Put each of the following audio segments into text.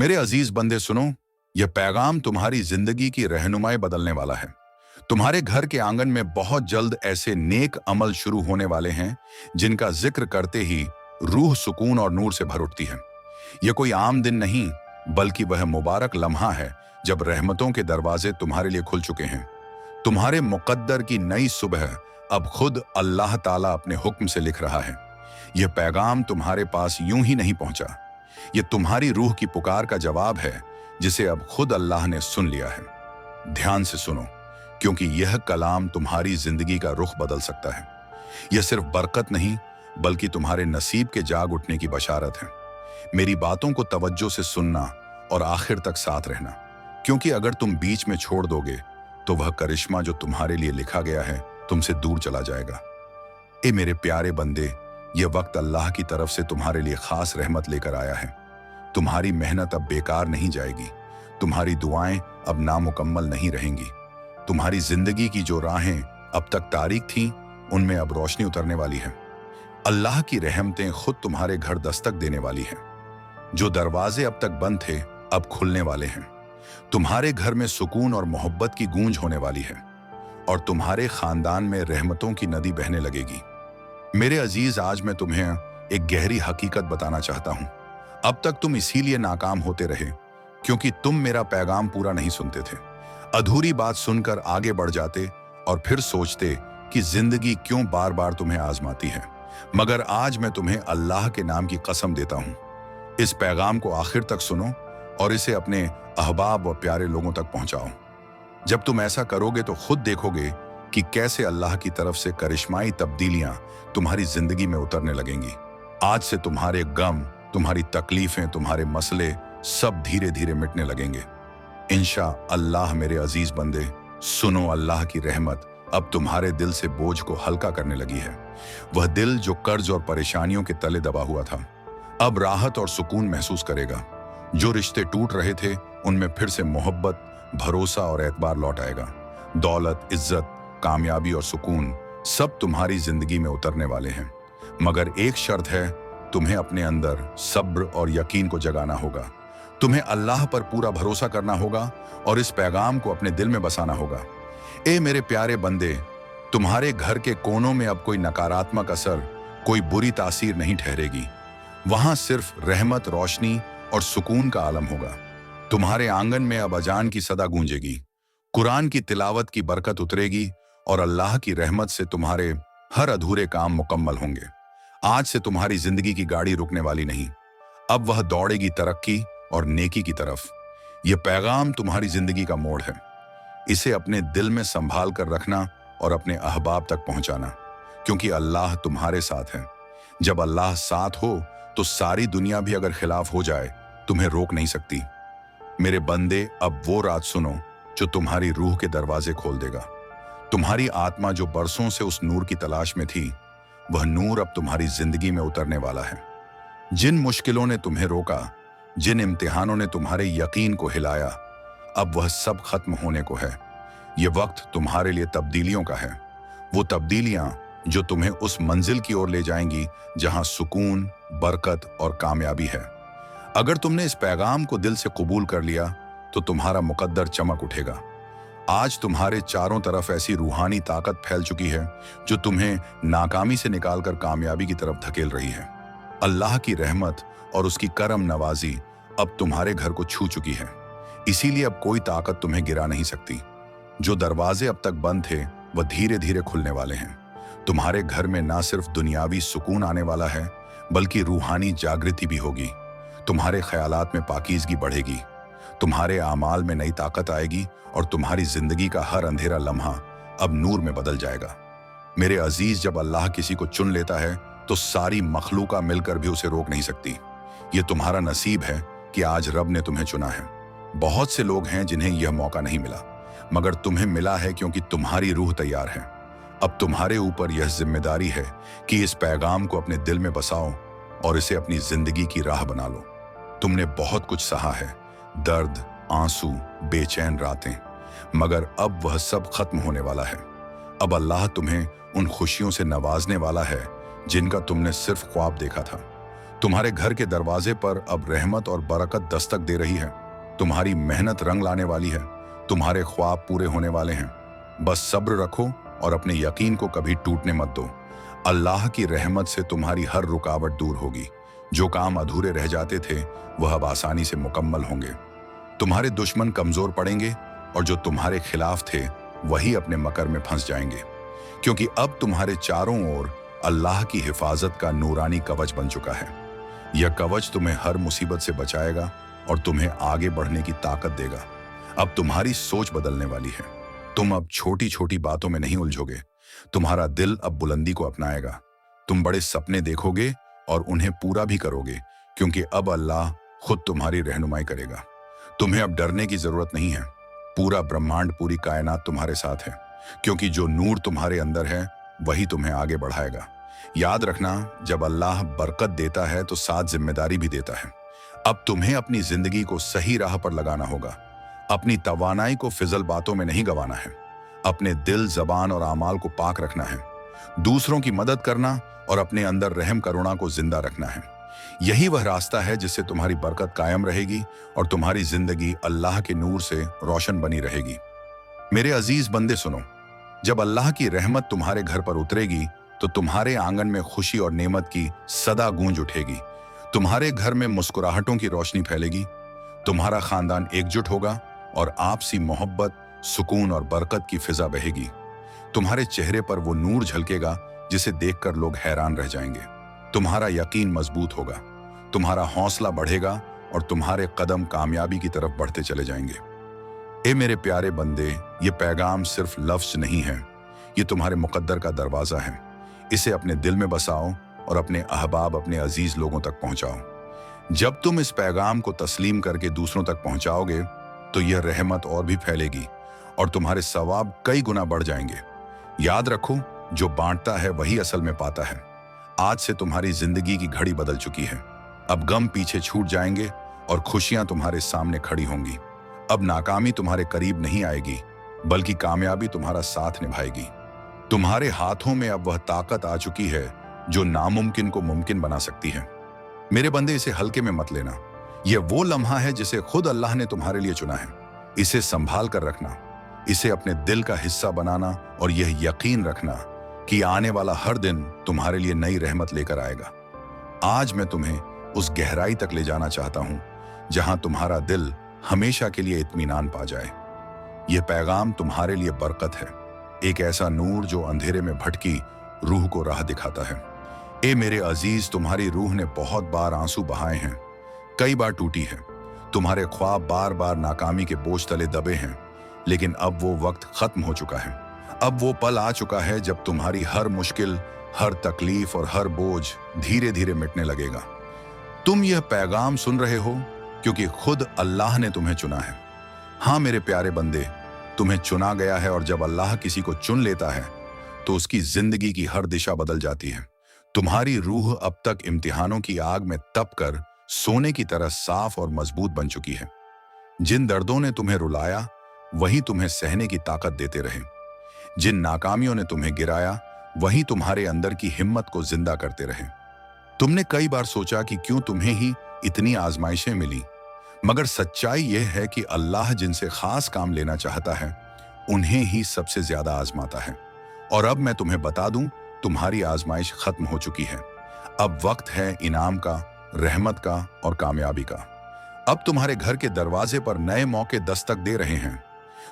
मेरे अजीज बंदे सुनो, यह पैगाम तुम्हारी जिंदगी की रहनुमाई बदलने वाला है। तुम्हारे घर के आंगन में बहुत जल्द ऐसे नेक अमल शुरू होने वाले हैं जिनका जिक्र करते ही रूह सुकून और नूर से भर उठती है। यह कोई आम दिन नहीं, बल्कि वह मुबारक लम्हा है जब रहमतों के दरवाजे तुम्हारे लिए खुल चुके हैं। तुम्हारे मुकद्दर की नई सुबह अब खुद अल्लाह ताला अपने हुक्म से लिख रहा है। यह पैगाम तुम्हारे पास यूं ही नहीं पहुंचा, यह तुम्हारी रूह की पुकार का जवाब है जिसे अब खुद अल्लाह ने सुन लिया है। ध्यान से सुनो, क्योंकि यह कलाम तुम्हारी जिंदगी का रुख बदल सकता है। यह सिर्फ बरकत नहीं, बल्कि तुम्हारे नसीब के जाग उठने की बशारत है। मेरी बातों को तवज्जो से सुनना और आखिर तक साथ रहना, क्योंकि अगर तुम बीच में छोड़ दोगे तो वह करिश्मा जो तुम्हारे लिए लिखा गया है तुमसे दूर चला जाएगा। ए मेरे प्यारे बंदे, यह वक्त अल्लाह की तरफ से तुम्हारे लिए खास रहमत लेकर आया है। तुम्हारी मेहनत अब बेकार नहीं जाएगी, तुम्हारी दुआएं अब नामुकम्मल नहीं रहेंगी। तुम्हारी जिंदगी की जो राहें अब तक तारीक थीं, उनमें अब रोशनी उतरने वाली है। अल्लाह की रहमतें खुद तुम्हारे घर दस्तक देने वाली हैं। जो दरवाजे अब तक बंद थे अब खुलने वाले हैं। तुम्हारे घर में सुकून और मोहब्बत की गूंज होने वाली है और तुम्हारे खानदान में रहमतों की नदी बहने लगेगी। मेरे अजीज, आज मैं तुम्हें एक गहरी हकीकत बताना चाहता हूं। अब तक तुम इसीलिए नाकाम होते रहे क्योंकि तुम मेरा पैगाम पूरा नहीं सुनते थे। अधूरी बात सुनकर आगे बढ़ जाते और फिर सोचते कि जिंदगी क्यों बार बार तुम्हें आजमाती है। मगर आज मैं तुम्हें अल्लाह के नाम की कसम देता हूं, इस पैगाम को आखिर तक सुनो और इसे अपने अहबाब व प्यारे लोगों तक पहुंचाओ। जब तुम ऐसा करोगे तो खुद देखोगे कि कैसे अल्लाह की तरफ से करिश्माई तब्दीलियां तुम्हारी जिंदगी में उतरने लगेंगी। आज से तुम्हारे गम, तुम्हारी तकलीफें, तुम्हारे मसले सब धीरे धीरे मिटने लगेंगे इंशा अल्लाह। मेरे अजीज बंदे सुनो, अल्लाह की रहमत अब तुम्हारे दिल से बोझ को हल्का करने लगी है। वह दिल जो कर्ज और परेशानियों के तले दबा हुआ था अब राहत और सुकून महसूस करेगा। जो रिश्ते टूट रहे थे उनमें फिर से मोहब्बत, भरोसा और एतबार लौट आएगा। दौलत, इज्जत, कामयाबी और सुकून सब तुम्हारी जिंदगी में उतरने वाले हैं। मगर एक शर्त है, तुम्हें अपने अंदर सब्र और यकीन को जगाना होगा। तुम्हें अल्लाह पर पूरा भरोसा करना होगा और इस पैगाम को अपने दिल में बसाना होगा। ए मेरे प्यारे बंदे, तुम्हारे घर के कोनों में अब कोई नकारात्मक असर, कोई बुरी तासीर नहीं ठहरेगी। वहां सिर्फ रहमत, रोशनी और सुकून का आलम होगा। तुम्हारे आंगन में अब अजान की सदा गूंजेगी, कुरान की तिलावत की बरकत उतरेगी और अल्लाह की रहमत से तुम्हारे हर अधूरे काम मुकम्मल होंगे। आज से तुम्हारी जिंदगी की गाड़ी रुकने वाली नहीं, अब वह दौड़ेगी तरक्की और नेकी की तरफ। यह पैगाम तुम्हारी जिंदगी का मोड़ है। इसे अपने दिल में संभाल कर रखना और अपने अहबाब तक पहुंचाना, क्योंकि अल्लाह तुम्हारे साथ है। जब अल्लाह साथ हो तो सारी दुनिया भी अगर खिलाफ हो जाए तुम्हें रोक नहीं सकती। मेरे बंदे, अब वो रात सुनो जो तुम्हारी रूह के दरवाजे खोल देगा। तुम्हारी आत्मा जो बरसों से उस नूर की तलाश में थी, वह नूर अब तुम्हारी जिंदगी में उतरने वाला है। जिन मुश्किलों ने तुम्हें रोका, जिन इम्तिहानों ने तुम्हारे यकीन को हिलाया, अब वह सब खत्म होने को है। यह वक्त तुम्हारे लिए तब्दीलियों का है, वो तब्दीलियां जो तुम्हें उस मंजिल की ओर ले जाएंगी जहां सुकून, बरकत और कामयाबी है। अगर तुमने इस पैगाम को दिल से कबूल कर लिया तो तुम्हारा मुकद्दर चमक उठेगा। आज तुम्हारे चारों तरफ ऐसी रूहानी ताकत फैल चुकी है जो तुम्हें नाकामी से निकालकर कामयाबी की तरफ धकेल रही है। अल्लाह की रहमत और उसकी करम नवाजी अब तुम्हारे घर को छू चुकी है, इसीलिए अब कोई ताकत तुम्हें गिरा नहीं सकती। जो दरवाजे अब तक बंद थे वह धीरे धीरे खुलने वाले हैं। तुम्हारे घर में ना सिर्फ दुनियावी सुकून आने वाला है, बल्कि रूहानी जागृति भी होगी। तुम्हारे ख्यालात में पाकीज़गी बढ़ेगी, तुम्हारे आमाल में नई ताकत आएगी और तुम्हारी जिंदगी का हर अंधेरा लम्हा अब नूर में बदल जाएगा। मेरे अजीज, जब अल्लाह किसी को चुन लेता है तो सारी मखलूका मिलकर भी उसे रोक नहीं सकती। ये तुम्हारा नसीब है कि आज रब ने तुम्हें चुना है। बहुत से लोग हैं जिन्हें यह मौका नहीं मिला, मगर तुम्हें मिला है क्योंकि तुम्हारी रूह तैयार है। अब तुम्हारे ऊपर यह जिम्मेदारी है कि इस पैगाम को अपने दिल में बसाओ और इसे अपनी जिंदगी की राह बना लो। तुमने बहुत कुछ सहा है, दर्द, आंसू, बेचैन रातें, मगर अब वह सब खत्म होने वाला है। अब अल्लाह तुम्हें उन खुशियों से नवाजने वाला है जिनका तुमने सिर्फ ख्वाब देखा था। तुम्हारे घर के दरवाजे पर अब रहमत और बरकत दस्तक दे रही है। तुम्हारी मेहनत रंग लाने वाली है। तुम्हारे ख्वाब पूरे होने वाले हैं। बस सब्र रखो और अपने यकीन को कभी टूटने मत दो। अल्लाह की रहमत से तुम्हारी हर रुकावट दूर होगी। जो काम अधूरे रह जाते थे वह अब आसानी से मुकम्मल होंगे। तुम्हारे दुश्मन कमजोर पड़ेंगे और जो तुम्हारे खिलाफ थे वही अपने मकर में फंस जाएंगे, क्योंकि अब तुम्हारे चारों ओर अल्लाह की हिफाजत का नूरानी कवच बन चुका है। यह कवच तुम्हें हर मुसीबत से बचाएगा और तुम्हें आगे बढ़ने की ताकत देगा। अब तुम्हारी सोच बदलने वाली है। तुम अब छोटी छोटी बातों में नहीं उलझोगे। तुम्हारा दिल अब बुलंदी को अपनाएगा। तुम बड़े सपने देखोगे और उन्हें पूरा भी करोगे, क्योंकि अब अल्लाह खुद तुम्हारी रहनुमाई करेगा। तुम्हें अब डरने की जरूरत नहीं है। पूरा ब्रह्मांड, पूरी कायनात तुम्हारे साथ है, क्योंकि जो नूर तुम्हारे अंदर है वही तुम्हें आगे बढ़ाएगा। याद रखना, जब अल्लाह बरकत देता है तो साथ जिम्मेदारी भी देता है। अब तुम्हें अपनी जिंदगी को सही राह पर लगाना होगा। अपनी तवानाई को फिजल बातों में नहीं गंवाना है। अपने दिल, जबान और आमाल को पाक रखना है। दूसरों की मदद करना और अपने अंदर रहम करुणा को जिंदा रखना है। यही वह रास्ता है जिससे तुम्हारी बरकत कायम रहेगी और तुम्हारी जिंदगी अल्लाह के नूर से रोशन बनी रहेगी। मेरे अजीज बंदे सुनो, जब अल्लाह की रहमत तुम्हारे घर पर उतरेगी तो तुम्हारे आंगन में खुशी और नेमत की सदा गूंज उठेगी। तुम्हारे घर में मुस्कुराहटों की रोशनी फैलेगी। तुम्हारा खानदान एकजुट होगा और आपसी मोहब्बत, सुकून और बरकत की फिजा बहेगी। तुम्हारे चेहरे पर वो नूर झलकेगा जिसे देखकर लोग हैरान रह जाएंगे। तुम्हारा यकीन मजबूत होगा, तुम्हारा हौसला बढ़ेगा और तुम्हारे कदम कामयाबी की तरफ बढ़ते चले जाएंगे। ए मेरे प्यारे बंदे, ये पैगाम सिर्फ लफ्ज नहीं है, ये तुम्हारे मुकद्दर का दरवाजा है। इसे अपने दिल में बसाओ और अपने अहबाब, अपने अजीज लोगों तक पहुंचाओ। जब तुम इस पैगाम को तस्लीम करके दूसरों तक पहुंचाओगे तो यह रहमत और भी फैलेगी और तुम्हारे सवाब कई गुना बढ़ जाएंगे। याद रखो, जो बांटता है वही असल में पाता है। आज से तुम्हारी जिंदगी की घड़ी बदल चुकी है। अब गम पीछे छूट जाएंगे और खुशियां तुम्हारे सामने खड़ी होंगी। अब नाकामी तुम्हारे करीब नहीं आएगी, बल्कि कामयाबी तुम्हारा साथ निभाएगी। तुम्हारे हाथों में अब वह ताकत आ चुकी है जो नामुमकिन को मुमकिन बना सकती है। मेरे बंदे, इसे हल्के में मत लेना। यह वो लम्हा है जिसे खुद अल्लाह ने तुम्हारे लिए चुना है। इसे संभाल कर रखना, इसे अपने दिल का हिस्सा बनाना और यह यकीन रखना कि आने वाला हर दिन तुम्हारे लिए नई रहमत लेकर आएगा। आज मैं तुम्हें उस गहराई तक ले जाना चाहता हूं जहां तुम्हारा दिल हमेशा के लिए इत्मीनान पा जाए। यह पैगाम तुम्हारे लिए बरकत है, एक ऐसा नूर जो अंधेरे में भटकी रूह को राह दिखाता है। ए मेरे अजीज, तुम्हारी रूह ने बहुत बार आंसू बहाए हैं, कई बार टूटी है। तुम्हारे ख्वाब बार बार नाकामी के बोझ तले दबे हैं, लेकिन अब वो वक्त खत्म हो चुका है। अब वो पल आ चुका है जब तुम्हारी हर मुश्किल, हर तकलीफ और हर बोझ धीरे धीरे मिटने लगेगा। तुम यह पैगाम सुन रहे हो क्योंकि खुद अल्लाह ने तुम्हें चुना है। हाँ मेरे प्यारे बंदे, तुम्हें चुना गया है और जब अल्लाह किसी को चुन लेता है तो उसकी जिंदगी की हर दिशा बदल जाती है। तुम्हारी रूह अब तक इम्तिहानों की आग में तप कर सोने की तरह साफ और मजबूत बन चुकी है। जिन दर्दों ने तुम्हें रुलाया वही तुम्हें सहने की ताकत देते रहे। जिन नाकामियों ने तुम्हें गिराया वही तुम्हारे अंदर की हिम्मत को जिंदा करते रहे। तुमने कई बार सोचा कि क्यों तुम्हें ही इतनी आजमाइशें मिली, मगर सच्चाई यह है कि अल्लाह जिनसे खास काम लेना चाहता है उन्हें ही सबसे ज्यादा आजमाता है। और अब मैं तुम्हें बता दूं, तुम्हारी आजमाइश खत्म हो चुकी है। अब वक्त है इनाम का, रहमत का और कामयाबी का। अब तुम्हारे घर के दरवाजे पर नए मौके दस्तक दे रहे हैं।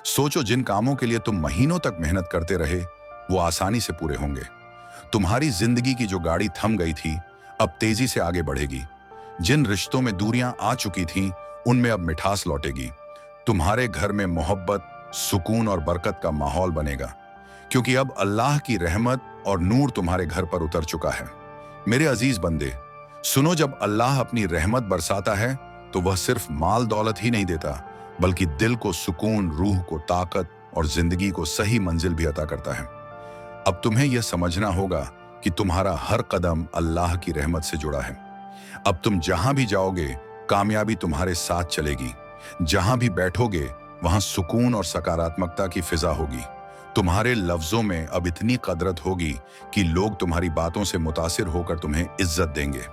सोचो, जिन कामों के लिए तुम महीनों तक मेहनत करते रहे वो आसानी से पूरे होंगे। तुम्हारी जिंदगी की जो गाड़ी थम गई थी अब तेजी से आगे बढ़ेगी। जिन रिश्तों में दूरियां आ चुकी थीं उनमें अब मिठास लौटेगी। तुम्हारे घर में मोहब्बत, सुकून और बरकत का माहौल बनेगा, क्योंकि अब अल्लाह की रहमत और नूर तुम्हारे घर पर उतर चुका है। मेरे अजीज बंदे सुनो, जब अल्लाह अपनी रहमत बरसाता है तो वह सिर्फ माल दौलत ही नहीं देता, बल्कि दिल को सुकून, रूह को ताकत और जिंदगी को सही मंजिल भी अता करता है। अब तुम्हें यह समझना होगा कि तुम्हारा हर कदम अल्लाह की रहमत से जुड़ा है। अब तुम जहां भी जाओगे कामयाबी तुम्हारे साथ चलेगी। जहां भी बैठोगे वहां सुकून और सकारात्मकता की फिजा होगी। तुम्हारे लफ्जों में अब इतनी कदरत होगी कि लोग तुम्हारी बातों से मुतासिर होकर तुम्हें इज्जत देंगे।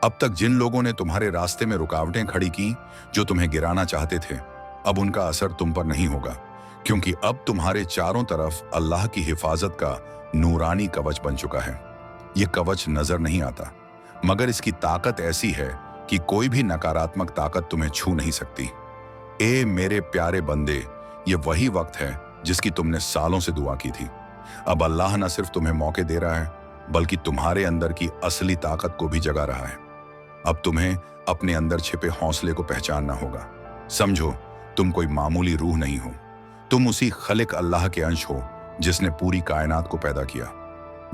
अब तक जिन लोगों ने तुम्हारे रास्ते में रुकावटें खड़ी की, जो तुम्हें गिराना चाहते थे, अब उनका असर तुम पर नहीं होगा, क्योंकि अब तुम्हारे चारों तरफ अल्लाह की हिफाजत का नूरानी कवच बन चुका है। ये कवच नजर नहीं आता, मगर इसकी ताकत ऐसी है कि कोई भी नकारात्मक ताकत तुम्हें छू नहीं सकती। ए मेरे प्यारे बंदे, ये वही वक्त है जिसकी तुमने सालों से दुआ की थी। अब अल्लाह न सिर्फ तुम्हें मौके दे रहा है, बल्कि तुम्हारे अंदर की असली ताकत को भी जगा रहा है। अब तुम्हें अपने अंदर छिपे हौसले को पहचानना होगा। समझो, तुम कोई मामूली रूह नहीं हो, तुम उसी खलिक अल्लाह के अंश हो जिसने पूरी कायनात को पैदा किया।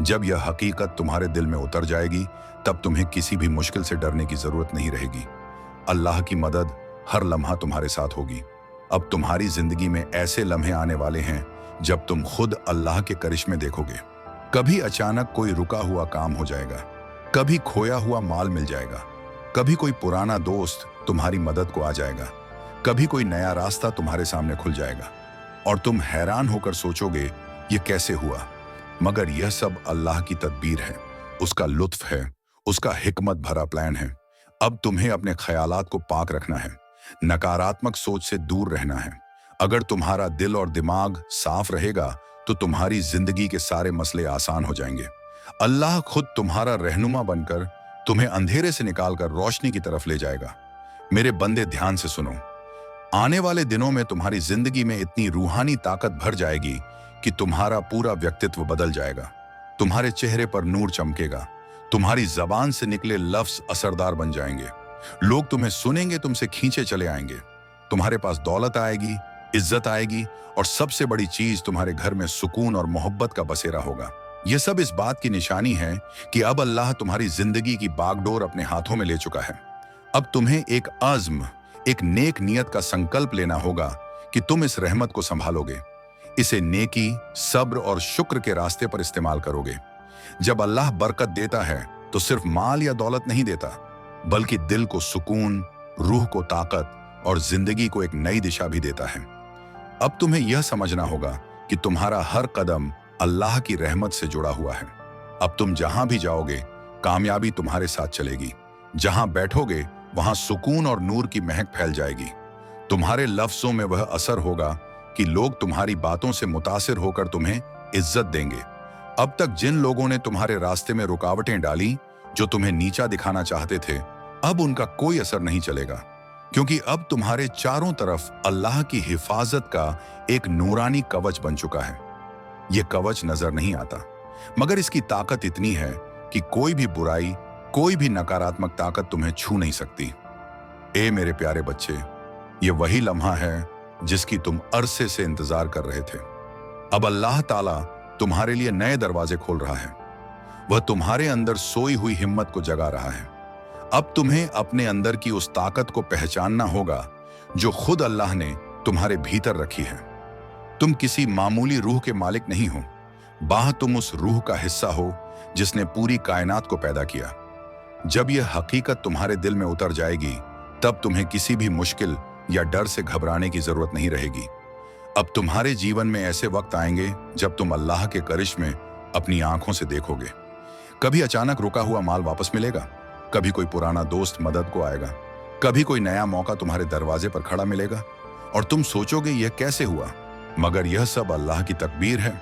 जब यह हकीकत तुम्हारे दिल में उतर जाएगी, तब तुम्हें किसी भी मुश्किल से डरने की जरूरत नहीं रहेगी। अल्लाह की मदद हर लम्हा तुम्हारे साथ होगी। अब तुम्हारी जिंदगी में ऐसे लम्हे आने वाले हैं जब तुम खुद अल्लाह के करिश्मे देखोगे। कभी अचानक कोई रुका हुआ काम हो जाएगा, कभी खोया हुआ माल मिल जाएगा, कभी कोई पुराना दोस्त तुम्हारी मदद को आ जाएगा, कभी कोई नया रास्ता तुम्हारे सामने खुल जाएगा और तुम हैरान होकर सोचोगे ये कैसे हुआ। मगर यह सब अल्लाह की तदबीर है, उसका लुत्फ है, उसका हिकमत भरा प्लान है। अब तुम्हें अपने ख्यालात को पाक रखना है, नकारात्मक सोच से दूर रहना है। अगर तुम्हारा दिल और दिमाग साफ रहेगा तो तुम्हारी जिंदगी के सारे मसले आसान हो जाएंगे। अल्लाह खुद तुम्हारा रहनुमा बनकर तुम्हें अंधेरे से निकालकर रोशनी की तरफ ले जाएगा। मेरे बंदे, ध्यान से सुनो। आने वाले दिनों में तुम्हारी जिंदगी में इतनी रूहानी ताकत भर जाएगी कि तुम्हारा पूरा व्यक्तित्व बदल जाएगा। तुम्हारे चेहरे पर नूर चमकेगा, तुम्हारी जबान से निकले लफ्ज असरदार बन जाएंगे। लोग तुम्हें सुनेंगे, तुमसे खींचे चले आएंगे। तुम्हारे पास दौलत आएगी, इज्जत आएगी और सबसे बड़ी चीज, तुम्हारे घर में सुकून और मोहब्बत का बसेरा होगा। यह सब इस बात की निशानी है कि अब अल्लाह तुम्हारी जिंदगी की बागडोर अपने हाथों में ले चुका है। अब तुम्हें एक अज़्म, एक नेक नियत का संकल्प लेना होगा कि तुम इस रहमत को संभालोगे, इसे नेकी, सब्र और शुक्र के रास्ते पर इस्तेमाल करोगे। जब अल्लाह बरकत देता है तो सिर्फ माल या दौलत नहीं देता, बल्कि दिल को सुकून, रूह को ताकत और जिंदगी को एक नई दिशा भी देता है। अब तुम्हें यह समझना होगा कि तुम्हारा हर कदम अल्लाह की रहमत से जुड़ा हुआ है। अब तुम जहां भी जाओगे, कामयाबी तुम्हारे साथ चलेगी। जहां बैठोगे वहां सुकून और नूर की महक फैल जाएगी। तुम्हारे लफ्जों में वह असर होगा कि लोग तुम्हारी बातों से मुतासिर होकर तुम्हें इज्जत देंगे। अब तक जिन लोगों ने तुम्हारे रास्ते में रुकावटें डाली, जो तुम्हें नीचा दिखाना चाहते थे, अब उनका कोई असर नहीं चलेगा, क्योंकि अब तुम्हारे चारों तरफ अल्लाह की हिफाजत का एक नूरानी कवच बन चुका है। यह कवच नजर नहीं आता, मगर इसकी ताकत इतनी है कि कोई भी बुराई, कोई भी नकारात्मक ताकत तुम्हें छू नहीं सकती। ए मेरे प्यारे बच्चे, ये वही लम्हा है जिसकी तुम अरसे से इंतजार कर रहे थे। अब अल्लाह ताला तुम्हारे लिए नए दरवाजे खोल रहा है। वह तुम्हारे अंदर सोई हुई हिम्मत को जगा रहा है। अब तुम्हें अपने अंदर की उस ताकत को पहचानना होगा जो खुद अल्लाह ने तुम्हारे भीतर रखी है। तुम किसी मामूली रूह के मालिक नहीं हो, तुम उस रूह का हिस्सा हो जिसने पूरी कायनात को पैदा किया। जब यह हकीकत तुम्हारे दिल में उतर जाएगी, तब तुम्हें किसी भी मुश्किल या डर से घबराने की जरूरत नहीं रहेगी। अब तुम्हारे जीवन में ऐसे वक्त आएंगे जब तुम अल्लाह के करिश्मे अपनी आंखों से देखोगे। कभी अचानक रुका हुआ माल वापस मिलेगा, कभी कोई पुराना दोस्त मदद को आएगा, कभी कोई नया मौका तुम्हारे दरवाजे पर खड़ा मिलेगा और तुम सोचोगे यह कैसे हुआ, मगर यह सब अल्लाह की तकदीर है,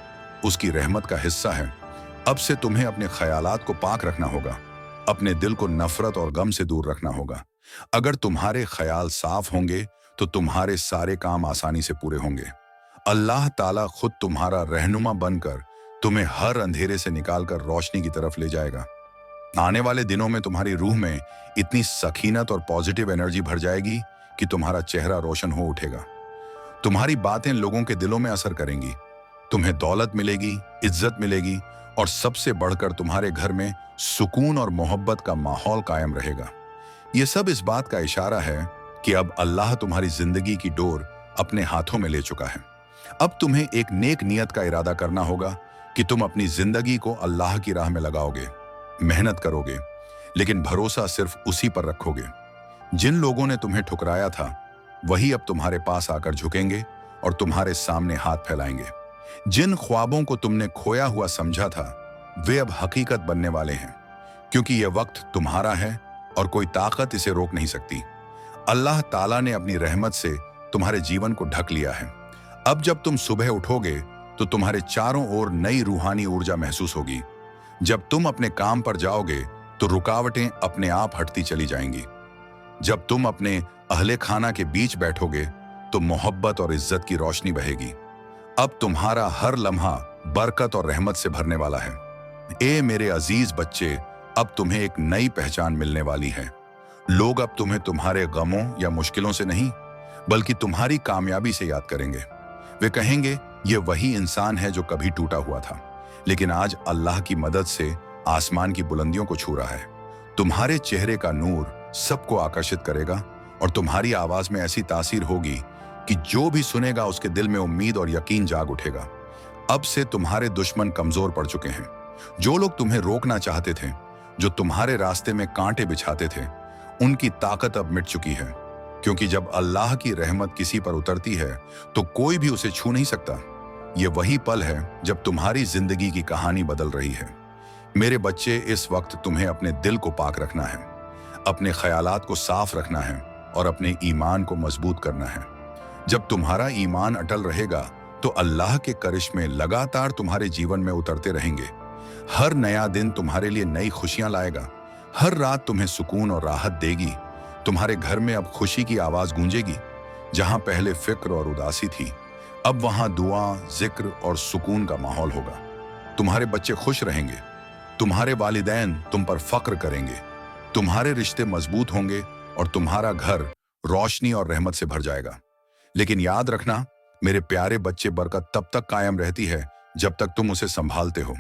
उसकी रहमत का हिस्सा है। अब से तुम्हें अपने ख्यालात को पाक रखना होगा, अपने दिल को नफरत और गम से दूर रखना होगा। अगर तुम्हारे ख्याल साफ होंगे तो तुम्हारे सारे काम आसानी से पूरे होंगे। अल्लाह ताला खुद तुम्हारा रहनुमा बनकर तुम्हें हर अंधेरे से निकालकर रोशनी की तरफ ले जाएगा। आने वाले दिनों में तुम्हारी रूह में इतनी सकीनत और पॉजिटिव एनर्जी भर जाएगी कि तुम्हारा चेहरा रोशन हो उठेगा। तुम्हारी बातें लोगों के दिलों में असर करेंगी, तुम्हें दौलत मिलेगी, इज्जत मिलेगी और सबसे बढ़कर तुम्हारे घर में सुकून और मोहब्बत का माहौल कायम रहेगा। यह सब इस बात का इशारा है कि अब अल्लाह तुम्हारी जिंदगी की डोर अपने हाथों में ले चुका है। अब तुम्हें एक नेक नियत का इरादा करना होगा कि तुम अपनी जिंदगी को अल्लाह की राह में लगाओगे, मेहनत करोगे, लेकिन भरोसा सिर्फ उसी पर रखोगे। जिन लोगों ने तुम्हें ठुकराया था, वही अब तुम्हारे पास आकर झुकेंगे और तुम्हारे सामने हाथ फैलाएंगे। जिन ख्वाबों को तुमने खोया हुआ समझा था, वे अब हकीकत बनने वाले हैं, क्योंकि यह वक्त तुम्हारा है और कोई ताकत इसे रोक नहीं सकती। अल्लाह ताला ने अपनी रहमत से तुम्हारे जीवन को ढक लिया है। अब जब तुम सुबह उठोगे तो तुम्हारे चारों ओर नई रूहानी ऊर्जा महसूस होगी। जब तुम अपने काम पर जाओगे तो रुकावटें अपने आप हटती चली जाएंगी। जब तुम अपने अहले खाना के बीच बैठोगे तो मोहब्बत और इज्जत की रोशनी बहेगी। अब तुम्हारा हर लम्हा बरकत और रहमत से भरने वाला है। ए मेरे अजीज बच्चे, अब तुम्हें एक नई पहचान मिलने वाली है। लोग अब तुम्हें तुम्हारे गमों या मुश्किलों से नहीं, बल्कि तुम्हारी कामयाबी से याद करेंगे। वे कहेंगे, ये वही इंसान है जो कभी टूटा हुआ था, लेकिन आज अल्लाह की मदद से आसमान की बुलंदियों को छू रहा है। तुम्हारे चेहरे का नूर सबको आकर्षित करेगा और तुम्हारी आवाज में ऐसी तासीर होगी कि जो भी सुनेगा उसके दिल में उम्मीद और यकीन जाग उठेगा। अब से तुम्हारे दुश्मन कमजोर पड़ चुके हैं। जो लोग तुम्हें रोकना चाहते थे, जो तुम्हारे रास्ते में कांटे बिछाते थे, उनकी ताकत अब मिट चुकी है। क्योंकि जब अल्लाह की रहमत किसी पर उतरती है तो कोई भी उसे छू नहीं सकता। ये वही पल है जब तुम्हारी जिंदगी की कहानी बदल रही है। मेरे बच्चे, इस वक्त तुम्हें अपने दिल को पाक रखना है, अपने ख्यालात को साफ रखना है और अपने ईमान को मजबूत करना है। जब तुम्हारा ईमान अटल रहेगा तो अल्लाह के करिश्मे लगातार तुम्हारे जीवन में उतरते रहेंगे। हर नया दिन तुम्हारे लिए नई खुशियां लाएगा। हर रात तुम्हें सुकून और राहत देगी। तुम्हारे घर में अब खुशी की आवाज गूंजेगी। जहां पहले फिक्र और उदासी थी, अब वहां दुआ, जिक्र और सुकून का माहौल होगा। तुम्हारे बच्चे खुश रहेंगे, तुम्हारे वालिदैन तुम पर फक्र करेंगे, तुम्हारे रिश्ते मजबूत होंगे और तुम्हारा घर रोशनी और रहमत से भर जाएगा। लेकिन याद रखना मेरे प्यारे बच्चे, बरकत तब तक कायम रहती है जब तक तुम उसे संभालते हो।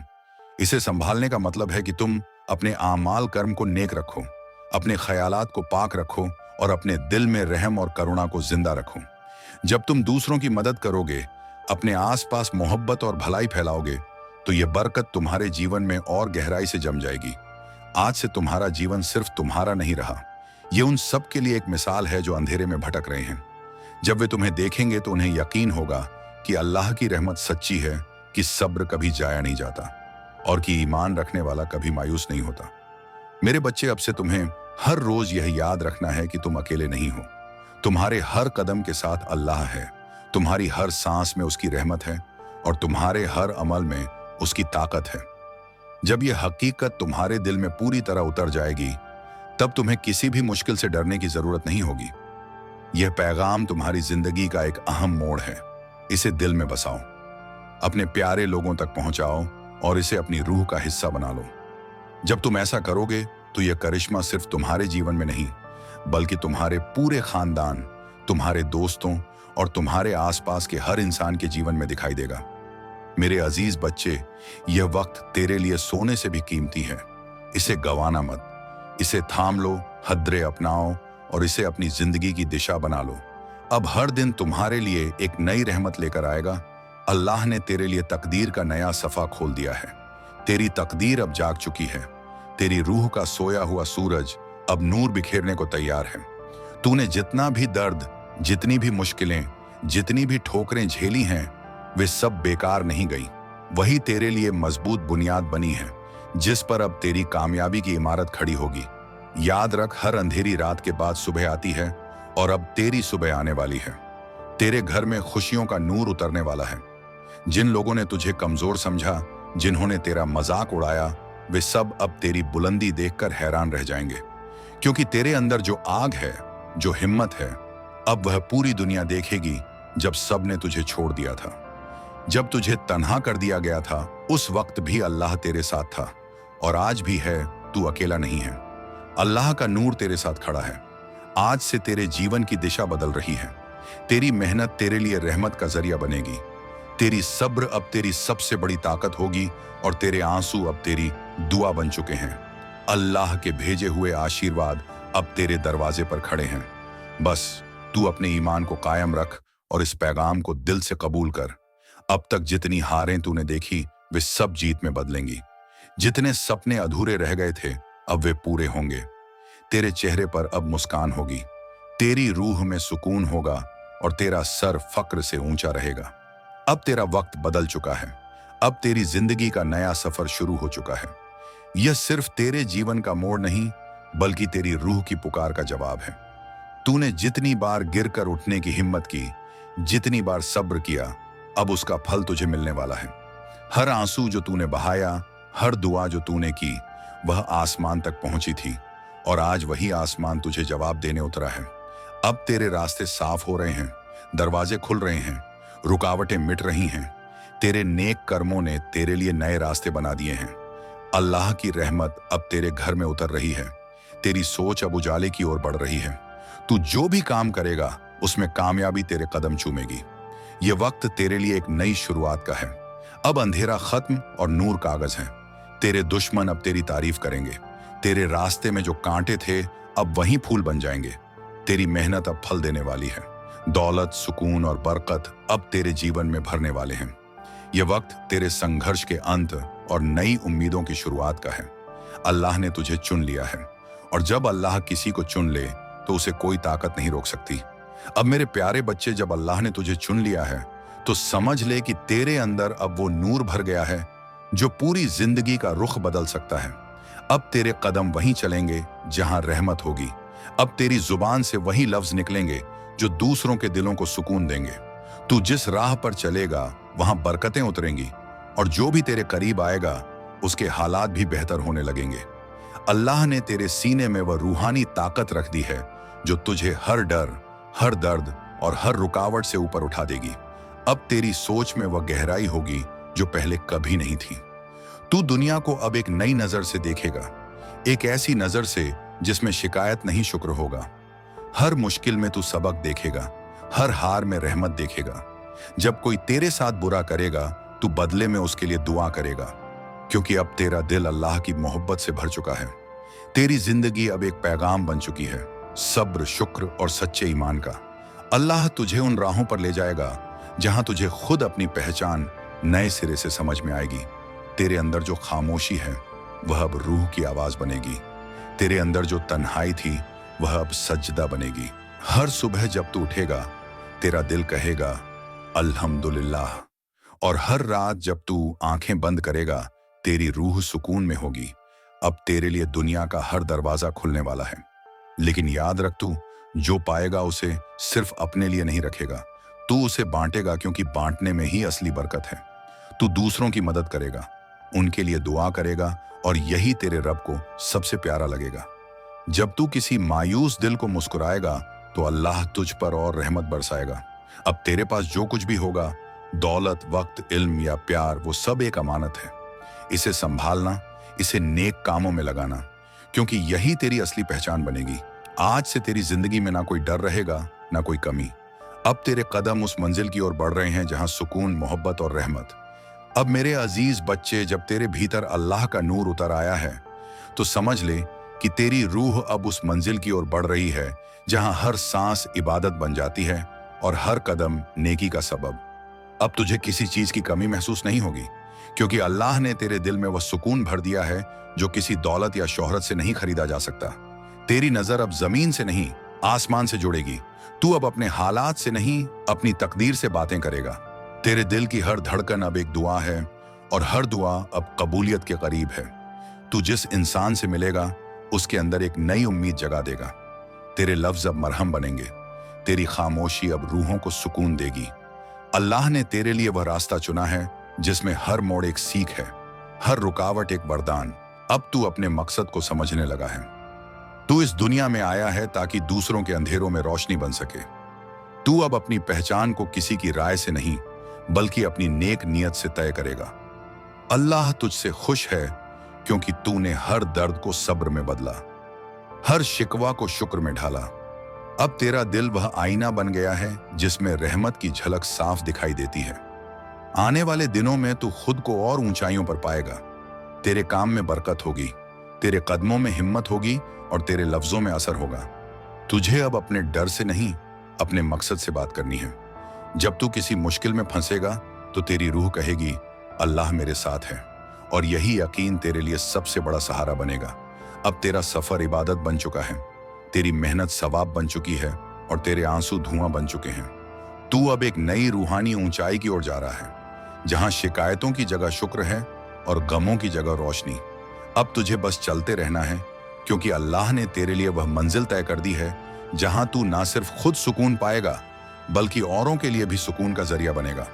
इसे संभालने का मतलब है कि तुम अपने आमाल कर्म को नेक रखो, अपने ख्यालात को पाक रखो और अपने दिल में रहम और करुणा को जिंदा रखो। जब तुम दूसरों की मदद करोगे, अपने आसपास मोहब्बत और भलाई फैलाओगे, तो ये बरकत तुम्हारे जीवन में और गहराई से जम जाएगी। आज से तुम्हारा जीवन सिर्फ तुम्हारा नहीं रहा, ये उन सब के लिए एक मिसाल है जो अंधेरे में भटक रहे हैं। जब वे तुम्हें देखेंगे तो उन्हें यकीन होगा कि अल्लाह की रहमत सच्ची है, कि सब्र कभी जाया नहीं जाता और कि ईमान रखने वाला कभी मायूस नहीं होता। मेरे बच्चे, अब से तुम्हें हर रोज यह याद रखना है कि तुम अकेले नहीं हो। तुम्हारे हर कदम के साथ अल्लाह है, तुम्हारी हर सांस में उसकी रहमत है और तुम्हारे हर अमल में उसकी ताकत है। जब यह हकीकत तुम्हारे दिल में पूरी तरह उतर जाएगी, तब तुम्हें किसी भी मुश्किल से डरने की जरूरत नहीं होगी। यह पैगाम तुम्हारी जिंदगी का एक अहम मोड़ है। इसे दिल में बसाओ, अपने प्यारे लोगों तक पहुंचाओ और इसे अपनी रूह का हिस्सा बना लो। जब तुम ऐसा करोगे तो यह करिश्मा सिर्फ तुम्हारे जीवन में नहीं, बल्कि तुम्हारे पूरे खानदान, तुम्हारे दोस्तों और तुम्हारे आसपास के हर इंसान के जीवन में दिखाई देगा। मेरे अजीज बच्चे, यह वक्त तेरे लिए सोने से भी कीमती है। इसे गंवाना मत। इसे थाम लो, हद्रे अपनाओ और इसे अपनी जिंदगी की दिशा बना लो। अब हर दिन तुम्हारे लिए एक नई रहमत लेकर आएगा। अल्लाह ने तेरे लिए तकदीर का नया सफा खोल दिया है। तेरी तकदीर अब जाग चुकी है। तेरी रूह का सोया हुआ सूरज अब नूर बिखेरने को तैयार है। तूने जितना भी दर्द, जितनी भी मुश्किलें, जितनी भी ठोकरें झेली हैं, वे सब बेकार नहीं गई। वही तेरे लिए मजबूत बुनियाद बनी है, जिस पर अब तेरी कामयाबी की इमारत खड़ी होगी। याद रख, हर अंधेरी रात के बाद सुबह आती है और अब तेरी सुबह आने वाली है। तेरे घर में खुशियों का नूर उतरने वाला है। जिन लोगों ने तुझे कमजोर समझा, जिन्होंने तेरा मजाक उड़ाया, वे सब अब तेरी बुलंदी देखकर हैरान रह जाएंगे। क्योंकि तेरे अंदर जो आग है, जो हिम्मत है, अब वह पूरी दुनिया देखेगी। जब सब ने तुझे छोड़ दिया था, जब तुझे तन्हा कर दिया गया था, उस वक्त भी अल्लाह तेरे साथ था और आज भी है। तू अकेला नहीं है। अल्लाह का नूर तेरे साथ खड़ा है। आज से तेरे जीवन की दिशा बदल रही है। तेरी मेहनत तेरे लिए रहमत का जरिया बनेगी। तेरी सब्र अब तेरी सबसे बड़ी ताकत होगी और तेरे आंसू अब तेरी दुआ बन चुके हैं। अल्लाह के भेजे हुए आशीर्वाद अब तेरे दरवाजे पर खड़े हैं। बस तू अपने ईमान को कायम रख और इस पैगाम को दिल से कबूल कर। अब तक जितनी हारें तूने देखी, वे सब जीत में बदलेंगी। जितने सपने अधूरे रह गए थे, अब वे पूरे होंगे। तेरे चेहरे पर अब मुस्कान होगी, तेरी रूह में सुकून होगा और तेरा सर फक्र से ऊंचा रहेगा। अब तेरा वक्त बदल चुका है। अब तेरी जिंदगी का नया सफर शुरू हो चुका है। यह सिर्फ तेरे जीवन का मोड़ नहीं, बल्कि तेरी रूह की पुकार का जवाब है। तूने जितनी बार गिरकर उठने की हिम्मत की, जितनी बार सब्र किया, अब उसका फल तुझे मिलने वाला है। हर आंसू जो तूने बहाया, हर दुआ जो तूने की, वह आसमान तक पहुंची थी, और आज वही आसमान तुझे जवाब देने उतरा है। अब तेरे रास्ते साफ हो रहे हैं, दरवाजे खुल रहे हैं, रुकावटें मिट रही हैं। तेरे नेक कर्मों ने तेरे लिए नए रास्ते बना दिए हैं। अल्लाह की रहमत अब तेरे घर में उतर रही है। तेरी सोच अब उजाले की ओर बढ़ रही है। तू जो भी काम करेगा उसमें कामयाबी तेरे कदम चूमेगी। ये वक्त तेरे लिए एक नई शुरुआत का है। अब अंधेरा खत्म और नूर कागज है। तेरे दुश्मन अब तेरी तारीफ करेंगे। तेरे रास्ते में जो कांटे थे अब वहीं फूल बन जाएंगे। तेरी मेहनत अब फल देने वाली है। दौलत, सुकून और बरकत अब तेरे जीवन में भरने वाले हैं। यह वक्त तेरे संघर्ष के अंत और नई उम्मीदों की शुरुआत का है। अल्लाह ने तुझे चुन लिया है, और जब अल्लाह किसी को चुन ले तो उसे कोई ताकत नहीं रोक सकती। अब मेरे प्यारे बच्चे, जब अल्लाह ने तुझे चुन लिया है तो समझ ले कि तेरे अंदर अब वो नूर भर गया है जो पूरी जिंदगी का रुख बदल सकता है। अब तेरे कदम वहीं चलेंगे जहां रहमत होगी। अब तेरी जुबान से वही लफ्ज निकलेंगे जो दूसरों के दिलों को सुकून देंगे। तू जिस राह पर चलेगा वहां बरकतें उतरेंगी, और जो भी तेरे करीब आएगा उसके हालात भी बेहतर होने लगेंगे। अल्लाह ने तेरे सीने में वह रूहानी ताकत रख दी है जो तुझे हर डर, हर दर्द और हर रुकावट से ऊपर उठा देगी। अब तेरी सोच में वह गहराई होगी जो पहले कभी नहीं थी। तू दुनिया को अब एक नई नजर से देखेगा, एक ऐसी नजर से जिसमें शिकायत नहीं, शुक्र होगा। हर मुश्किल में तू सबक देखेगा, हर हार में रहमत देखेगा। जब कोई तेरे साथ बुरा करेगा तू बदले में उसके लिए दुआ करेगा, क्योंकि अब तेरा दिल अल्लाह की मोहब्बत से भर चुका है। तेरी जिंदगी अब एक पैगाम बन चुकी है, सब्र, शुक्र और सच्चे ईमान का। अल्लाह तुझे उन राहों पर ले जाएगा जहां तुझे खुद अपनी पहचान नए सिरे से समझ में आएगी। तेरे अंदर जो खामोशी है वह अब रूह की आवाज बनेगी। तेरे अंदर जो तन्हाई थी वह अब सजदा बनेगी। हर सुबह जब तू उठेगा तेरा दिल कहेगा अल्हम्दुलिल्लाह, और हर रात जब तू आंखें बंद करेगा तेरी रूह सुकून में होगी। अब तेरे लिए दुनिया का हर दरवाजा खुलने वाला है। लेकिन याद रख, तू जो पाएगा उसे सिर्फ अपने लिए नहीं रखेगा, तू उसे बांटेगा, क्योंकि बांटने में ही असली बरकत है। तू दूसरों की मदद करेगा, उनके लिए दुआ करेगा, और यही तेरे रब को सबसे प्यारा लगेगा। जब तू किसी मायूस दिल को मुस्कुराएगा तो अल्लाह तुझ पर और रहमत बरसाएगा। अब तेरे पास जो कुछ भी होगा, दौलत, वक्त, इल्म या प्यार, वो सब एक अमानत है। इसे संभालना, इसे नेक कामों में लगाना, क्योंकि यही तेरी असली पहचान बनेगी। आज से तेरी जिंदगी में ना कोई डर रहेगा, ना कोई कमी। अब तेरे कदम उस मंजिल की ओर बढ़ रहे हैं जहां सुकून, मोहब्बत और रहमत। अब मेरे अजीज बच्चे, जब तेरे भीतर अल्लाह का नूर उतर आया है तो समझ ले कि तेरी रूह अब उस मंजिल की ओर बढ़ रही है जहां हर सांस इबादत बन जाती है और हर कदम नेकी का सबब। अब तुझे किसी चीज की कमी महसूस नहीं होगी, क्योंकि अल्लाह ने तेरे दिल में वह सुकून भर दिया है जो किसी दौलत या शोहरत से नहीं खरीदा जा सकता। तेरी नजर अब जमीन से नहीं, आसमान से जुड़ेगी। तू अब अपने हालात से नहीं, अपनी तकदीर से बातें करेगा। तेरे दिल की हर धड़कन अब एक दुआ है, और हर दुआ अब कबूलियत के करीब है। तू जिस इंसान से मिलेगा उसके अंदर एक नई उम्मीद जगा देगा। तेरे लफ्ज अब मरहम बनेंगे, तेरी खामोशी अब रूहों को सुकून देगी। अल्लाह ने तेरे लिए वह रास्ता चुना है जिसमें हर मोड़ एक सीख है, हर रुकावट एक वरदान। अब तू अपने मकसद को समझने लगा है। तू इस दुनिया में आया है ताकि दूसरों के अंधेरों में रोशनी बन सके। तू अब अपनी पहचान को किसी की राय से नहीं, बल्कि अपनी नेक नियत से तय करेगा। अल्लाह तुझसे खुश है क्योंकि तूने हर दर्द को सब्र में बदला, हर शिकवा को शुक्र में ढाला। अब तेरा दिल वह आईना बन गया है जिसमें रहमत की झलक साफ दिखाई देती है। आने वाले दिनों में तू खुद को और ऊंचाइयों पर पाएगा। तेरे काम में बरकत होगी, तेरे कदमों में हिम्मत होगी और तेरे लफ्जों में असर होगा। तुझे अब अपने डर से नहीं, अपने मकसद से बात करनी है। जब तू किसी मुश्किल में फंसेगा तो तेरी रूह कहेगी अल्लाह मेरे साथ है, और यही यकीन तेरे लिए सबसे बड़ा सहारा बनेगा। अब तेरा सफर इबादत बन चुका है, तेरी मेहनत सवाब बन चुकी है और तेरे आंसू धुआं बन चुके हैं। तू अब एक नई रूहानी ऊंचाई की ओर जा रहा है, जहां शिकायतों की जगह शुक्र है और गमों की जगह रोशनी। अब तुझे बस चलते रहना है, क्योंकि अल्लाह ने तेरे लिए वह मंजिल तय कर दी है जहां तू ना सिर्फ खुद सुकून पाएगा बल्कि औरों के लिए भी सुकून का जरिया बनेगा।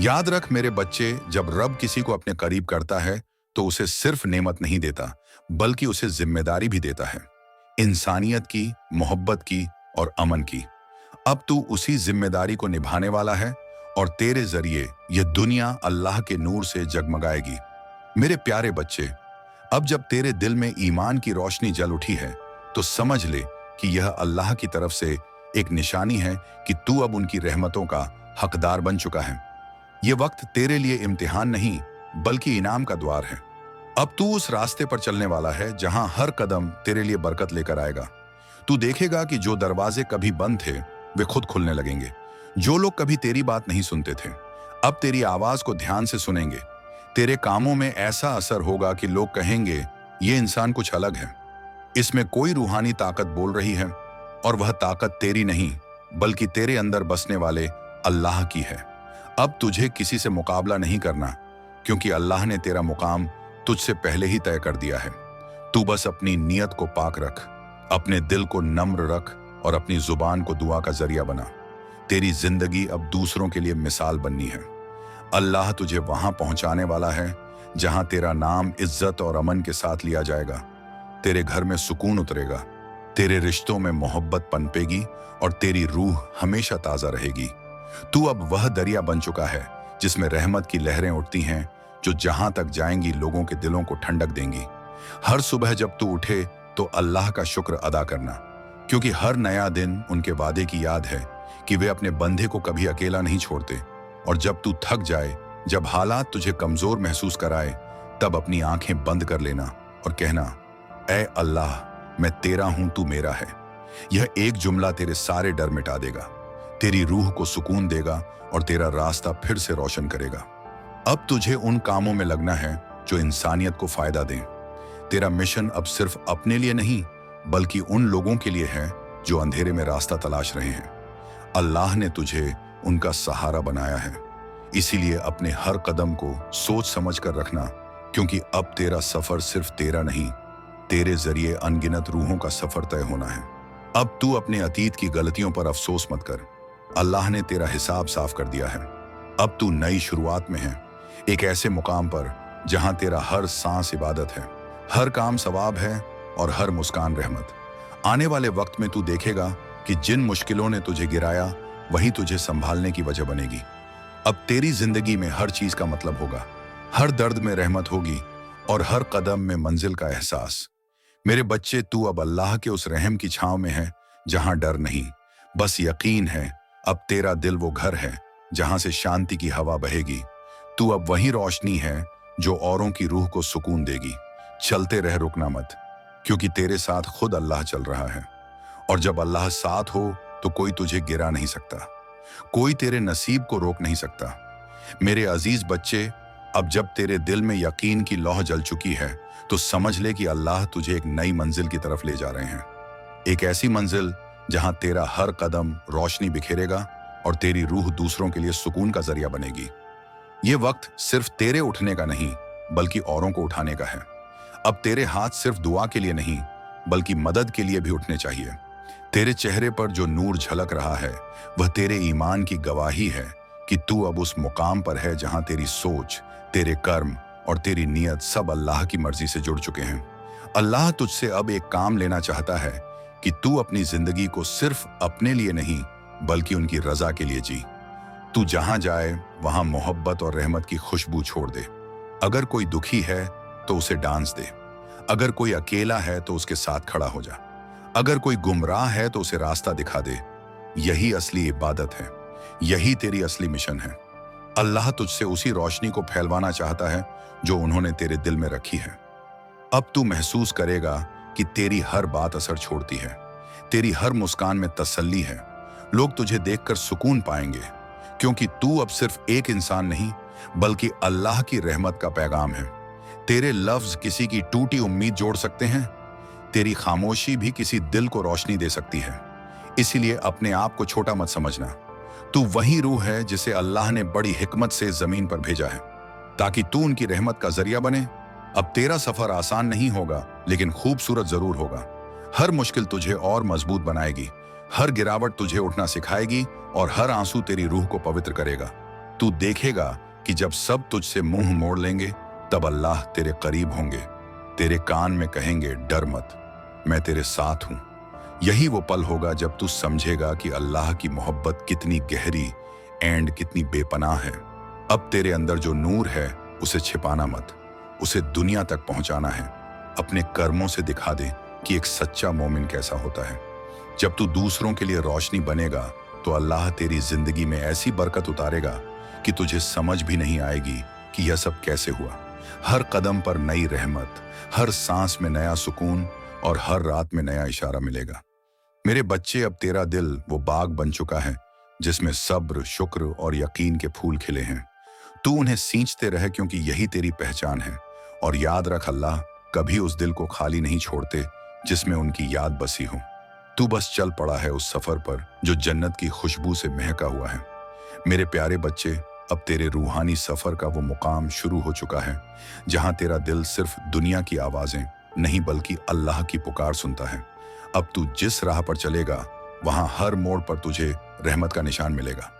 याद रख मेरे बच्चे, जब रब किसी को अपने करीब करता है तो उसे सिर्फ नेमत नहीं देता बल्कि उसे जिम्मेदारी भी देता है, इंसानियत की, मोहब्बत की और अमन की। अब तू उसी जिम्मेदारी को निभाने वाला है और तेरे जरिए यह दुनिया अल्लाह के नूर से जगमगाएगी। मेरे प्यारे बच्चे, अब जब तेरे दिल में ईमान की रोशनी जल उठी है तो समझ ले कि यह अल्लाह की तरफ से एक निशानी है कि तू अब उनकी रहमतों का हकदार बन चुका है। यह वक्त तेरे लिए इम्तिहान नहीं बल्कि इनाम का द्वार है। अब तू उस रास्ते पर चलने वाला है जहां हर कदम तेरे लिए बरकत लेकर आएगा। तू देखेगा कि जो दरवाजे कभी बंद थे वे खुद खुलने लगेंगे। जो लोग कभी तेरी बात नहीं सुनते थे अब तेरी आवाज को ध्यान से सुनेंगे। तेरे कामों में ऐसा असर होगा कि लोग कहेंगे ये इंसान कुछ अलग है, इसमें कोई रूहानी ताकत बोल रही है, और वह ताकत तेरी नहीं बल्कि तेरे अंदर बसने वाले अल्लाह की है। अब तुझे किसी से मुकाबला नहीं करना क्योंकि अल्लाह ने तेरा मुकाम तुझसे पहले ही तय कर दिया है। तू बस अपनी नीयत को पाक रख, अपने दिल को नम्र रख और अपनी जुबान को दुआ का जरिया बना। तेरी जिंदगी अब दूसरों के लिए मिसाल बननी है। अल्लाह तुझे वहां पहुंचाने वाला है जहां तेरा नाम इज्जत और अमन के साथ लिया जाएगा। तेरे घर में सुकून उतरेगा, तेरे रिश्तों में मोहब्बत पनपेगी और तेरी रूह हमेशा ताजा रहेगी। तू अब वह दरिया बन चुका है जिसमें रहमत की लहरें उठती हैं जो जहां तक जाएंगी लोगों के दिलों को ठंडक देंगी। हर सुबह जब तू उठे तो अल्लाह का शुक्र अदा करना, क्योंकि हर नया दिन उनके वादे की याद है कि वे अपने बंदे को कभी अकेला नहीं छोड़ते। और जब तू थक जाए, जब हालात तुझे कमजोर महसूस कराए, तब अपनी आंखें बंद कर लेना और कहना, ऐ अल्लाह, मैं तेरा हूं, तू मेरा है। यह एक जुमला तेरे सारे डर मिटा देगा, तेरी रूह को सुकून देगा और तेरा रास्ता फिर से रोशन करेगा। अब तुझे उन कामों में लगना है जो इंसानियत को फायदा दें। तेरा मिशन अब सिर्फ अपने लिए नहीं बल्कि उन लोगों के लिए है जो अंधेरे में रास्ता तलाश रहे हैं। अल्लाह ने तुझे उनका सहारा बनाया है, इसीलिए अपने हर कदम को सोच समझ कर रखना, क्योंकि अब तेरा सफर सिर्फ तेरा नहीं, तेरे जरिए अनगिनत रूहों का सफर तय होना है। अब तू अपने अतीत की गलतियों पर अफसोस मत कर, अल्लाह ने तेरा हिसाब साफ कर दिया है। अब तू नई शुरुआत में है, एक ऐसे मुकाम पर जहां तेरा हर सांस इबादत है, हर काम सवाब है और हर मुस्कान रहमत। आने वाले वक्त में तू देखेगा कि जिन मुश्किलों ने तुझे गिराया वही तुझे संभालने की वजह बनेगी। अब तेरी जिंदगी में हर चीज का मतलब होगा, हर दर्द में रहमत होगी और हर कदम में मंजिल का एहसास। मेरे बच्चे, तू अब अल्लाह के उस रहम की छांव में है जहां डर नहीं, बस यकीन है। अब तेरा दिल वो घर है जहां से शांति की हवा बहेगी। तू अब वही रोशनी है जो औरों की रूह को सुकून देगी। चलते रह, रुकना मत, क्योंकि तेरे साथ खुद अल्लाह चल रहा है। और जब अल्लाह साथ हो तो कोई तुझे गिरा नहीं सकता, कोई तेरे नसीब को रोक नहीं सकता। मेरे अजीज बच्चे, अब जब तेरे दिल में यकीन की लौह जल चुकी है तो समझ ले कि अल्लाह तुझे एक नई मंजिल की तरफ ले जा रहे हैं। एक ऐसी मंजिल जहां तेरा हर कदम रोशनी बिखेरेगा और तेरी रूह दूसरों के लिए सुकून का जरिया बनेगी। ये वक्त सिर्फ तेरे उठने का नहीं बल्कि औरों को उठाने का है। अब तेरे हाथ सिर्फ दुआ के लिए नहीं बल्कि मदद के लिए भी उठने चाहिए। तेरे चेहरे पर जो नूर झलक रहा है वह तेरे ईमान की गवाही है कि तू अब उस मुकाम पर है जहां तेरी सोच, तेरे कर्म और तेरी नीयत सब अल्लाह की मर्जी से जुड़ चुके हैं। अल्लाह तुझसे अब एक काम लेना चाहता है कि तू अपनी जिंदगी को सिर्फ अपने लिए नहीं बल्कि उनकी रजा के लिए जी। तू जहां जाए वहां मोहब्बत और रहमत की खुशबू छोड़ दे। अगर कोई दुखी है तो उसे डांस दे, अगर कोई अकेला है तो उसके साथ खड़ा हो जा, अगर कोई गुमराह है तो उसे रास्ता दिखा दे। यही असली इबादत है, यही तेरी असली मिशन है। अल्लाह तुझसे उसी रोशनी को फैलवाना चाहता है जो उन्होंने तेरे दिल में रखी है। अब तू महसूस करेगा कि तेरी हर बात असर छोड़ती है, तेरी हर मुस्कान में तसल्ली है। लोग तुझे देखकर सुकून पाएंगे, क्योंकि तू अब सिर्फ एक इंसान नहीं बल्कि अल्लाह की रहमत का पैगाम है। तेरे लफ्ज किसी की टूटी उम्मीद जोड़ सकते हैं, तेरी खामोशी भी किसी दिल को रोशनी दे सकती है। इसीलिए अपने आप को छोटा मत समझना। तू वही रूह है जिसे अल्लाह ने बड़ी हिकमत से जमीन पर भेजा है ताकि तू उनकी रहमत का जरिया बने। अब तेरा सफर आसान नहीं होगा, लेकिन खूबसूरत जरूर होगा। हर मुश्किल तुझे और मजबूत बनाएगी, हर गिरावट तुझे उठना सिखाएगी और हर आंसू तेरी रूह को पवित्र करेगा। तू देखेगा कि जब सब तुझसे मुंह मोड़ लेंगे, तब अल्लाह तेरे करीब होंगे, तेरे कान में कहेंगे, डर मत, मैं तेरे साथ हूं। यही वो पल होगा जब तू समझेगा कि अल्लाह की मोहब्बत कितनी गहरी एंड कितनी बेपनाह है। अब तेरे अंदर जो नूर है, उसे छिपाना मत, उसे दुनिया तक पहुंचाना है। अपने कर्मों से दिखा दे कि एक सच्चा मोमिन कैसा होता है। जब तू दूसरों के लिए रोशनी बनेगा, तो अल्लाह तेरी जिंदगी में ऐसी बरकत उतारेगा कि तुझे समझ भी नहीं आएगी कि यह सब कैसे हुआ। हर कदम पर नई रहमत, हर सांस में नया सुकून और हर रात में नया इशारा मिलेगा। मेरे बच्चे, अब तेरा दिल वो बाग बन चुका है जिसमें सब्र, शुक्र और यकीन के फूल खिले हैं। तू उन्हें सींचते रहे, क्योंकि यही तेरी पहचान है। और याद रख, अल्लाह कभी उस दिल को खाली नहीं छोड़ते जिसमें उनकी याद बसी हो। तू बस चल पड़ा है उस सफर पर जो जन्नत की खुशबू से महका हुआ है। मेरे प्यारे बच्चे, अब तेरे रूहानी सफर का वो मुकाम शुरू हो चुका है जहां तेरा दिल सिर्फ दुनिया की आवाजें नहीं बल्कि अल्लाह की पुकार सुनता है। अब तू जिस राह पर चलेगा, वहां हर मोड़ पर तुझे रहमत का निशान मिलेगा।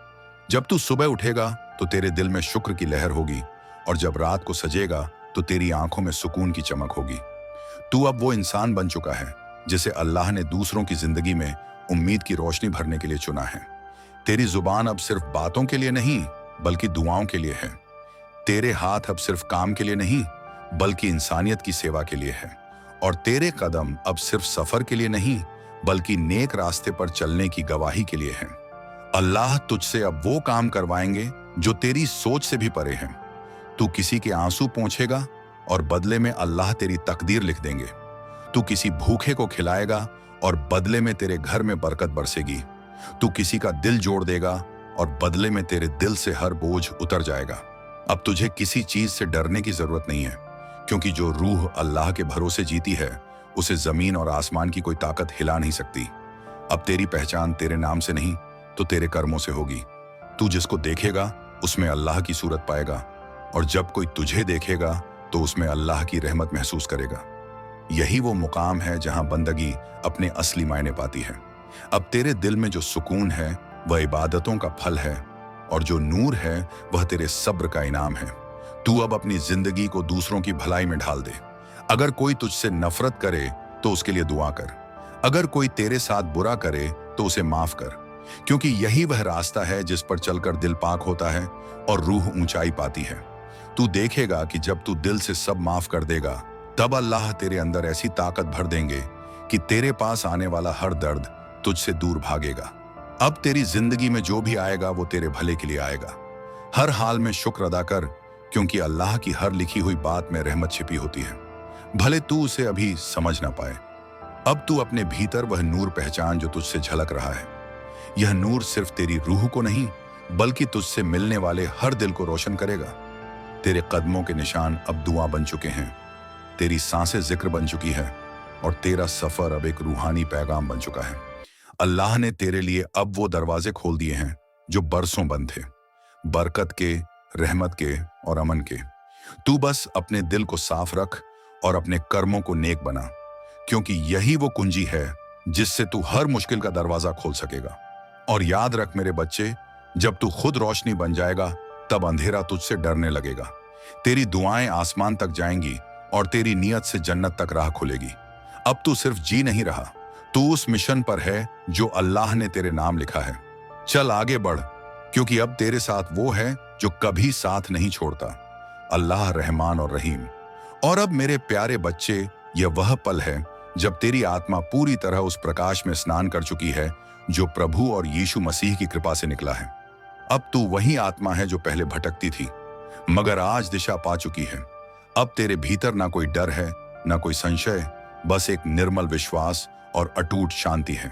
जब तू सुबह उठेगा तो तेरे दिल में शुक्र की लहर होगी, और जब रात को सजेगा तो तेरी आंखों में सुकून की चमक होगी। तू अब वो इंसान बन चुका है जिसे अल्लाह ने दूसरों की जिंदगी में उम्मीद की रोशनी भरने के लिए चुना है। तेरी जुबान अब सिर्फ बातों के लिए नहीं बल्कि दुआओं के लिए है। तेरे हाथ अब सिर्फ काम के लिए नहीं बल्कि इंसानियत की सेवा के लिए है। और तेरे कदम अब सिर्फ सफर के लिए नहीं बल्कि नेक रास्ते पर चलने की गवाही के लिए हैं। अल्लाह तुझसे अब वो काम करवाएंगे जो तेरी सोच से भी परे हैं। तू किसी के आंसू पोंछेगा और बदले में अल्लाह तेरी तकदीर लिख देंगे। तू किसी भूखे को खिलाएगा और बदले में तेरे घर में बरकत बरसेगी। तू किसी का दिल जोड़ देगा और बदले में तेरे दिल से हर बोझ उतर जाएगा। अब तुझे किसी चीज से डरने की जरूरत नहीं है, क्योंकि जो रूह अल्लाह के भरोसे जीती है, उसे जमीन और आसमान की कोई ताकत हिला नहीं सकती। अब तेरी पहचान तेरे नाम से नहीं तो तेरे कर्मों से होगी। तू जिसको देखेगा उसमें अल्लाह की सूरत पाएगा, और जब कोई तुझे देखेगा तो उसमें अल्लाह की रहमत महसूस करेगा। यही वो मुकाम है जहां बंदगी अपने असली मायने पाती है। अब तेरे दिल में जो सुकून है वह इबादतों का फल है, और जो नूर है वह तेरे सब्र का इनाम है। तू अब अपनी जिंदगी को दूसरों की भलाई में ढाल दे। अगर कोई तुझसे नफरत करे तो उसके लिए दुआ कर। अगर कोई तेरे साथ बुरा करे तो उसे माफ कर, क्योंकि यही वह रास्ता है जिस पर चलकर दिल पाक होता है और रूह ऊंचाई पाती है। तू देखेगा कि जब तू दिल से सब माफ कर देगा, तब अल्लाह तेरे अंदर ऐसी ताकत भर देंगे कि तेरे पास आने वाला हर दर्द तुझसे दूर भागेगा। अब तेरी जिंदगी में जो भी आएगा वो तेरे भले के लिए आएगा। हर हाल में शुक्र अदा कर, क्योंकि अल्लाह की हर लिखी हुई बात में रहमत छिपी होती है, भले तू उसे अभी समझ ना पाए। अब तू अपने भीतर वह नूर पहचान जो तुझसे झलक रहा है। यह नूर सिर्फ तेरी रूह को नहीं बल्कि तुझसे मिलने वाले हर दिल को रोशन करेगा। तेरे कदमों के निशान अब दुआ बन चुके हैं, तेरी सांसें जिक्र बन चुकी है, और तेरा सफर अब एक रूहानी पैगाम बन चुका है। अल्लाह ने तेरे लिए अब वो दरवाजे खोल दिए हैं जो बरसों बंद थे, बरकत के, रहमत के और अमन के। तू बस अपने दिल को साफ रख और अपने कर्मों को नेक बना, क्योंकि यही वो कुंजी है जिससे तू हर मुश्किल का दरवाजा खोल सकेगा। और याद रख मेरे बच्चे, जब तू खुद रोशनी बन जाएगा तब अंधेरा तुझसे डरने लगेगा। तेरी दुआएं आसमान तक जाएंगी और तेरी नीयत से जन्नत तक राह खुलेगी। अब तू सिर्फ जी नहीं रहा, तू उस मिशन पर है जो अल्लाह ने तेरे नाम लिखा है। चल आगे बढ़, क्योंकि अब तेरे साथ वो है जो कभी साथ नहीं छोड़ता, अल्लाह रहमान और रहीम। और अब मेरे प्यारे बच्चे, यह वह पल है जब तेरी आत्मा पूरी तरह उस प्रकाश में स्नान कर चुकी है जो प्रभु और यीशु मसीह की कृपा से निकला है। अब तू वही आत्मा है जो पहले भटकती थी मगर आज दिशा पा चुकी है। अब तेरे भीतर ना कोई डर है, ना कोई संशय, बस एक निर्मल विश्वास और अटूट शांति है।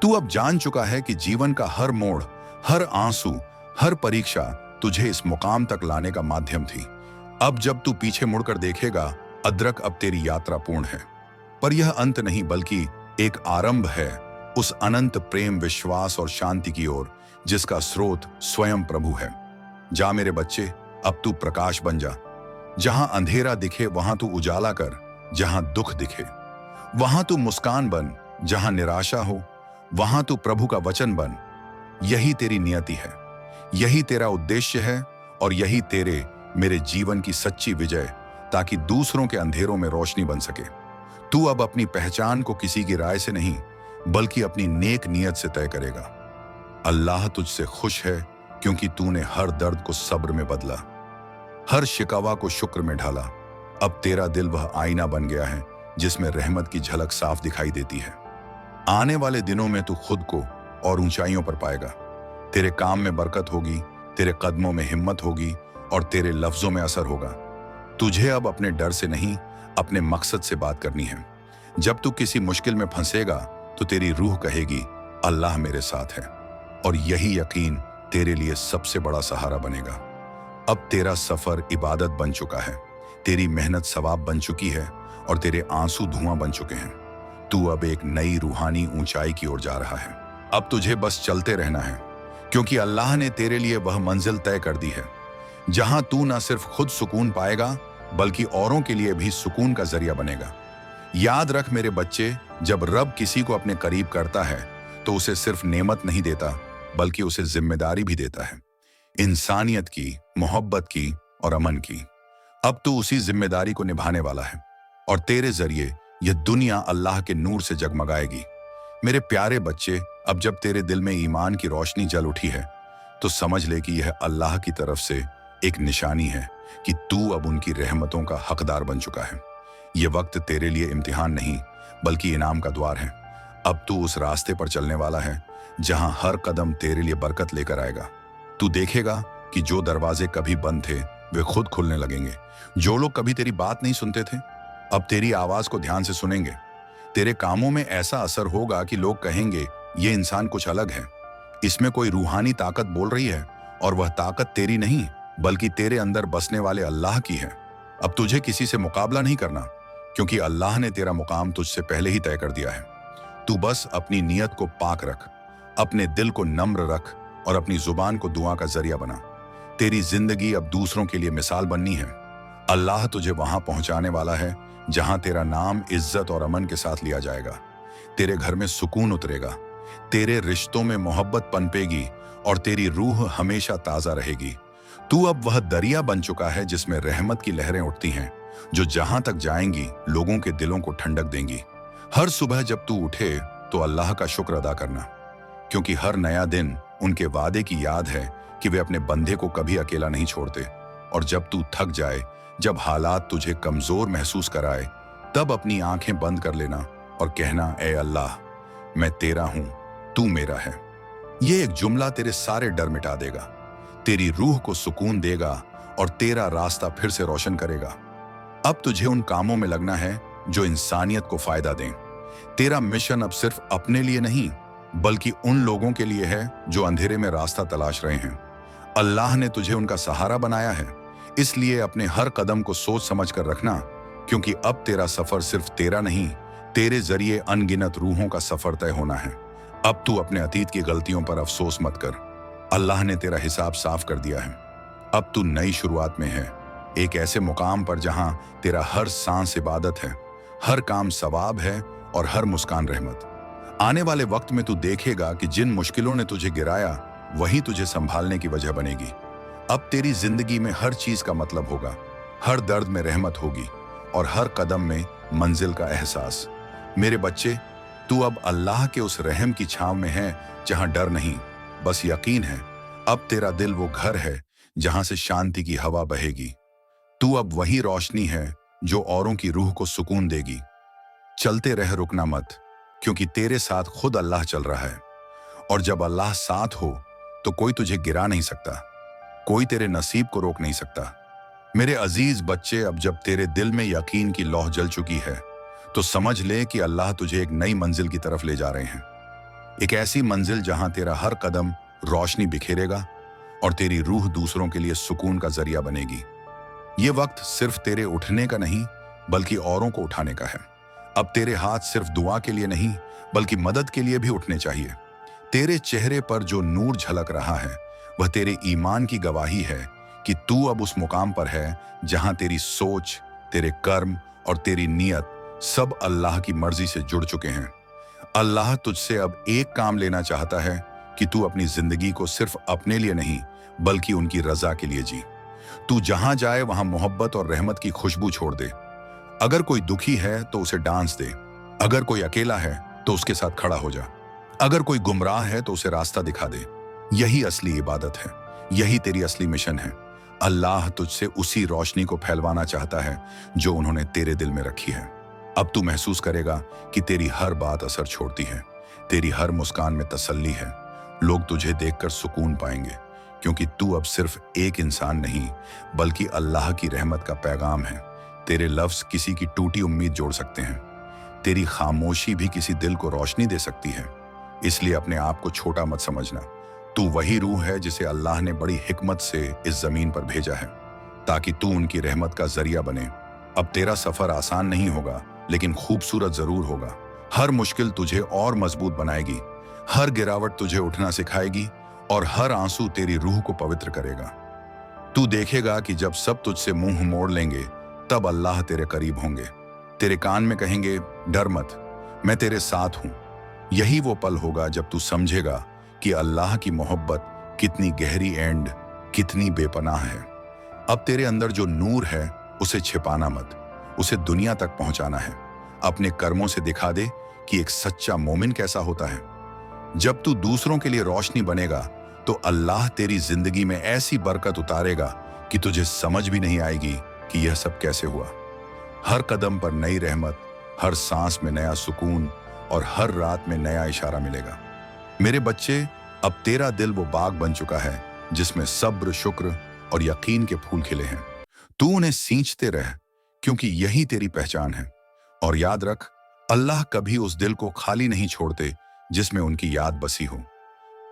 तू अब जान चुका है कि जीवन का हर मोड़, हर आंसू, हर परीक्षा तुझे इस मुकाम तक लाने का माध्यम थी। अब जब तू पीछे मुड़कर देखेगा, अदरक अब तेरी यात्रा पूर्ण है, पर यह अंत नहीं बल्कि एक आरंभ है उस अनंत प्रेम, विश्वास और शांति की ओर जिसका स्रोत स्वयं प्रभु है। जा मेरे बच्चे, अब तू प्रकाश बन जा। जहां अंधेरा दिखे वहां तू उजाला कर, जहां दुख दिखे वहां तू मुस्कान बन, जहां निराशा हो वहां तू प्रभु का वचन बन। यही तेरी नियति है, यही तेरा उद्देश्य है और यही तेरे मेरे जीवन की सच्ची विजय, ताकि दूसरों के अंधेरों में रोशनी बन सके। तू अब अपनी पहचान को किसी की राय से नहीं बल्कि अपनी नेक नियत से तय करेगा। अल्लाह तुझसे खुश है क्योंकि तूने हर दर्द को सब्र में बदला, हर शिकवा को शुक्र में ढाला। अब तेरा दिल वह आईना बन गया है जिसमें रहमत की झलक साफ दिखाई देती है। आने वाले दिनों में तू खुद को और ऊंचाइयों पर पाएगा। तेरे काम में बरकत होगी, तेरे कदमों में हिम्मत होगी और तेरे लफ्जों में असर होगा। तुझे अब अपने डर से नहीं, अपने मकसद से बात करनी है। जब तू किसी मुश्किल में फंसेगा तो तेरी रूह कहेगी अल्लाह मेरे साथ है, और यही यकीन तेरे लिए सबसे बड़ा सहारा बनेगा। अब तेरा सफर इबादत बन चुका है, तेरी मेहनत सवाब बन चुकी है और तेरे आंसू धुआं बन चुके हैं। तू अब एक नई रूहानी ऊंचाई की ओर जा रहा है। अब तुझे बस चलते रहना है, क्योंकि अल्लाह ने तेरे लिए वह मंजिल तय कर दी है जहां तू न सिर्फ खुद सुकून पाएगा बल्कि औरों के लिए भी सुकून का जरिया बनेगा। याद रख मेरे बच्चे, जब रब किसी को अपने करीब करता है तो उसे सिर्फ नेमत नहीं देता बल्कि उसे जिम्मेदारी भी देता है, इंसानियत की, मोहब्बत की और अमन की। अब तू उसी जिम्मेदारी को निभाने वाला है और तेरे जरिए यह दुनिया अल्लाह के नूर से जगमगाएगी। मेरे प्यारे बच्चे, अब जब तेरे दिल में ईमान की रोशनी जल उठी है तो समझ ले कि यह अल्लाह की तरफ से एक निशानी है कि तू अब उनकी रहमतों का हकदार बन चुका है। यह वक्त तेरे लिए इम्तिहान नहीं बल्कि इनाम का द्वार है। अब तू उस रास्ते पर चलने वाला है जहां हर कदम तेरे लिए बरकत लेकर आएगा। तू देखेगा कि जो दरवाजे कभी बंद थे वे खुद खुलने लगेंगे। जो लोग कभी तेरी बात नहीं सुनते थे अब तेरी आवाज को ध्यान से सुनेंगे। तेरे कामों में ऐसा असर होगा कि लोग कहेंगे ये इंसान कुछ अलग है, इसमें कोई रूहानी ताकत बोल रही है, और वह ताकत तेरी नहीं बल्कि तेरे अंदर बसने वाले अल्लाह की है। अब तुझे किसी से मुकाबला नहीं करना, क्योंकि अल्लाह ने तेरा मुकाम तुझसे पहले ही तय कर दिया है। तू बस अपनी नीयत को पाक रख, अपने दिल को नम्र रख और अपनी जुबान को दुआ का जरिया बना। तेरी जिंदगी अब दूसरों के लिए मिसाल बननी है। अल्लाह तुझे वहां पहुंचाने वाला है जहां तेरा नाम इज्जत और अमन के साथ लिया जाएगा। तेरे घर में सुकून उतरेगा, तेरे रिश्तों में मोहब्बत पनपेगी और तेरी रूह हमेशा ताजा रहेगी। तू अब वह दरिया बन चुका है जिसमें रहमत की लहरें उठती हैं, जो जहां तक जाएंगी लोगों के दिलों को ठंडक देंगी। हर सुबह जब तू उठे तो अल्लाह का शुक्र अदा करना, क्योंकि हर नया दिन उनके वादे की याद है कि वे अपने बंदे को कभी अकेला नहीं छोड़ते। और जब तू थक जाए, जब हालात तुझे कमजोर महसूस कराए, तब अपनी आंखें बंद कर लेना और कहना, ए अल्लाह, मैं तेरा हूं, तू मेरा है। ये एक जुमला तेरे सारे डर मिटा देगा, तेरी रूह को सुकून देगा और तेरा रास्ता फिर से रोशन करेगा। अब तुझे उन कामों में लगना है जो इंसानियत को फायदा दें। तेरा मिशन अब सिर्फ अपने लिए नहीं बल्कि उन लोगों के लिए है जो अंधेरे में रास्ता तलाश रहे हैं। अल्लाह ने तुझे उनका सहारा बनाया है, इसलिए अपने हर कदम को सोच समझ कर रखना, क्योंकि अब तेरा सफर सिर्फ तेरा नहीं, तेरे जरिए अनगिनत रूहों का सफर तय होना है। अब तू अपने अतीत की गलतियों पर अफसोस मत कर, अल्लाह ने तेरा हिसाब साफ कर दिया है। अब तू नई शुरुआत में है, एक ऐसे मुकाम पर जहां तेरा हर सांस इबादत है, हर काम सवाब है और हर मुस्कान रहमत। आने वाले वक्त में तू देखेगा कि जिन मुश्किलों ने तुझे गिराया वही तुझे संभालने की वजह बनेगी। अब तेरी जिंदगी में हर चीज का मतलब होगा, हर दर्द में रहमत होगी और हर कदम में मंजिल का एहसास। मेरे बच्चे, तू अब अल्लाह के उस रहम की छांव में है जहां डर नहीं, बस यकीन है। अब तेरा दिल वो घर है जहां से शांति की हवा बहेगी। तू अब वही रोशनी है जो औरों की रूह को सुकून देगी। चलते रह, रुकना मत, क्योंकि तेरे साथ खुद अल्लाह चल रहा है। और जब अल्लाह साथ हो तो कोई तुझे गिरा नहीं सकता, कोई तेरे नसीब को रोक नहीं सकता। मेरे अजीज बच्चे, अब जब तेरे दिल में यकीन की लौह जल चुकी है तो समझ ले कि अल्लाह तुझे एक नई मंजिल की तरफ ले जा रहे हैं। एक ऐसी मंजिल जहां तेरा हर कदम रोशनी बिखेरेगा और तेरी रूह दूसरों के लिए सुकून का जरिया बनेगी। ये वक्त सिर्फ तेरे उठने का नहीं बल्कि औरों को उठाने का है। अब तेरे हाथ सिर्फ दुआ के लिए नहीं बल्कि मदद के लिए भी उठने चाहिए। तेरे चेहरे पर जो नूर झलक रहा है वह तेरे ईमान की गवाही है कि तू अब उस मुकाम पर है जहां तेरी सोच, तेरे कर्म और तेरी नीयत सब अल्लाह की मर्जी से जुड़ चुके हैं। अल्लाह तुझसे अब एक काम लेना चाहता है कि तू अपनी जिंदगी को सिर्फ अपने लिए नहीं बल्कि उनकी रजा के लिए जी। तू जहां जाए वहां मोहब्बत और रहमत की खुशबू छोड़ दे। अगर कोई दुखी है तो उसे डांस दे, अगर कोई अकेला है तो उसके साथ खड़ा हो जा, अगर कोई गुमराह है तो उसे रास्ता दिखा दे। यही असली इबादत है, यही तेरी असली मिशन है। अल्लाह तुझसे उसी रोशनी को फैलवाना चाहता है जो उन्होंने तेरे दिल में रखी है। अब तू महसूस करेगा कि तेरी हर बात असर छोड़ती है, तेरी हर मुस्कान में तसल्ली है। लोग तुझे देखकर सुकून पाएंगे, क्योंकि तू अब सिर्फ एक इंसान नहीं बल्कि अल्लाह की रहमत का पैगाम है। तेरे लफ्ज किसी की टूटी उम्मीद जोड़ सकते हैं, तेरी खामोशी भी किसी दिल को रोशनी दे सकती है। इसलिए अपने आप को छोटा मत समझना। तू वही रूह है जिसे अल्लाह ने बड़ी हिकमत से इस जमीन पर भेजा है ताकि तू उनकी रहमत का जरिया बने। अब तेरा सफर आसान नहीं होगा, लेकिन खूबसूरत जरूर होगा। हर मुश्किल तुझे और मजबूत बनाएगी, हर गिरावट तुझे उठना सिखाएगी और हर आंसू तेरी रूह को पवित्र करेगा। तू देखेगा कि जब सब तुझसे मुंह मोड़ लेंगे तब अल्लाह तेरे करीब होंगे, तेरे कान में कहेंगे, डर मत, मैं तेरे साथ हूं। यही वो पल होगा जब तू समझेगा कि अल्लाह की मोहब्बत कितनी गहरी एंड कितनी बेपनाह है। अब तेरे अंदर जो नूर है उसे छिपाना मत, उसे दुनिया तक पहुंचाना है। अपने कर्मों से दिखा दे कि एक सच्चा मोमिन कैसा होता है। जब तू दूसरों के लिए रोशनी बनेगा तो अल्लाह तेरी जिंदगी में ऐसी बरकत उतारेगा कि तुझे समझ भी नहीं आएगी कि यह सब कैसे हुआ। हर कदम पर नई रहमत, हर सांस में नया सुकून और हर रात में नया इशारा मिलेगा। मेरे बच्चे, अब तेरा दिल वो बाग बन चुका है जिसमें सब्र, शुक्र और यकीन के फूल खिले हैं। तू उन्हें सींचते रह, क्योंकि यही तेरी पहचान है। और याद रख, अल्लाह कभी उस दिल को खाली नहीं छोड़ते जिसमें उनकी याद बसी हो।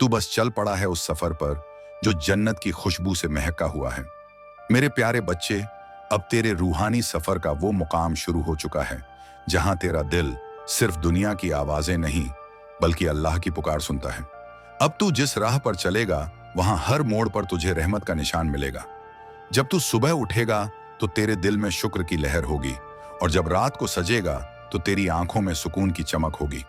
तू बस चल पड़ा है उस सफर पर जो जन्नत की खुशबू से महका हुआ है। मेरे प्यारे बच्चे, अब तेरे रूहानी सफर का वो मुकाम शुरू हो चुका है जहां तेरा दिल सिर्फ दुनिया की आवाजें नहीं बल्कि अल्लाह की पुकार सुनता है। अब तू जिस राह पर चलेगा वहां हर मोड़ पर तुझे रहमत का निशान मिलेगा। जब तू सुबह उठेगा तो तेरे दिल में शुक्र की लहर होगी, और जब रात को सजेगा तो तेरी आंखों में सुकून की चमक होगी।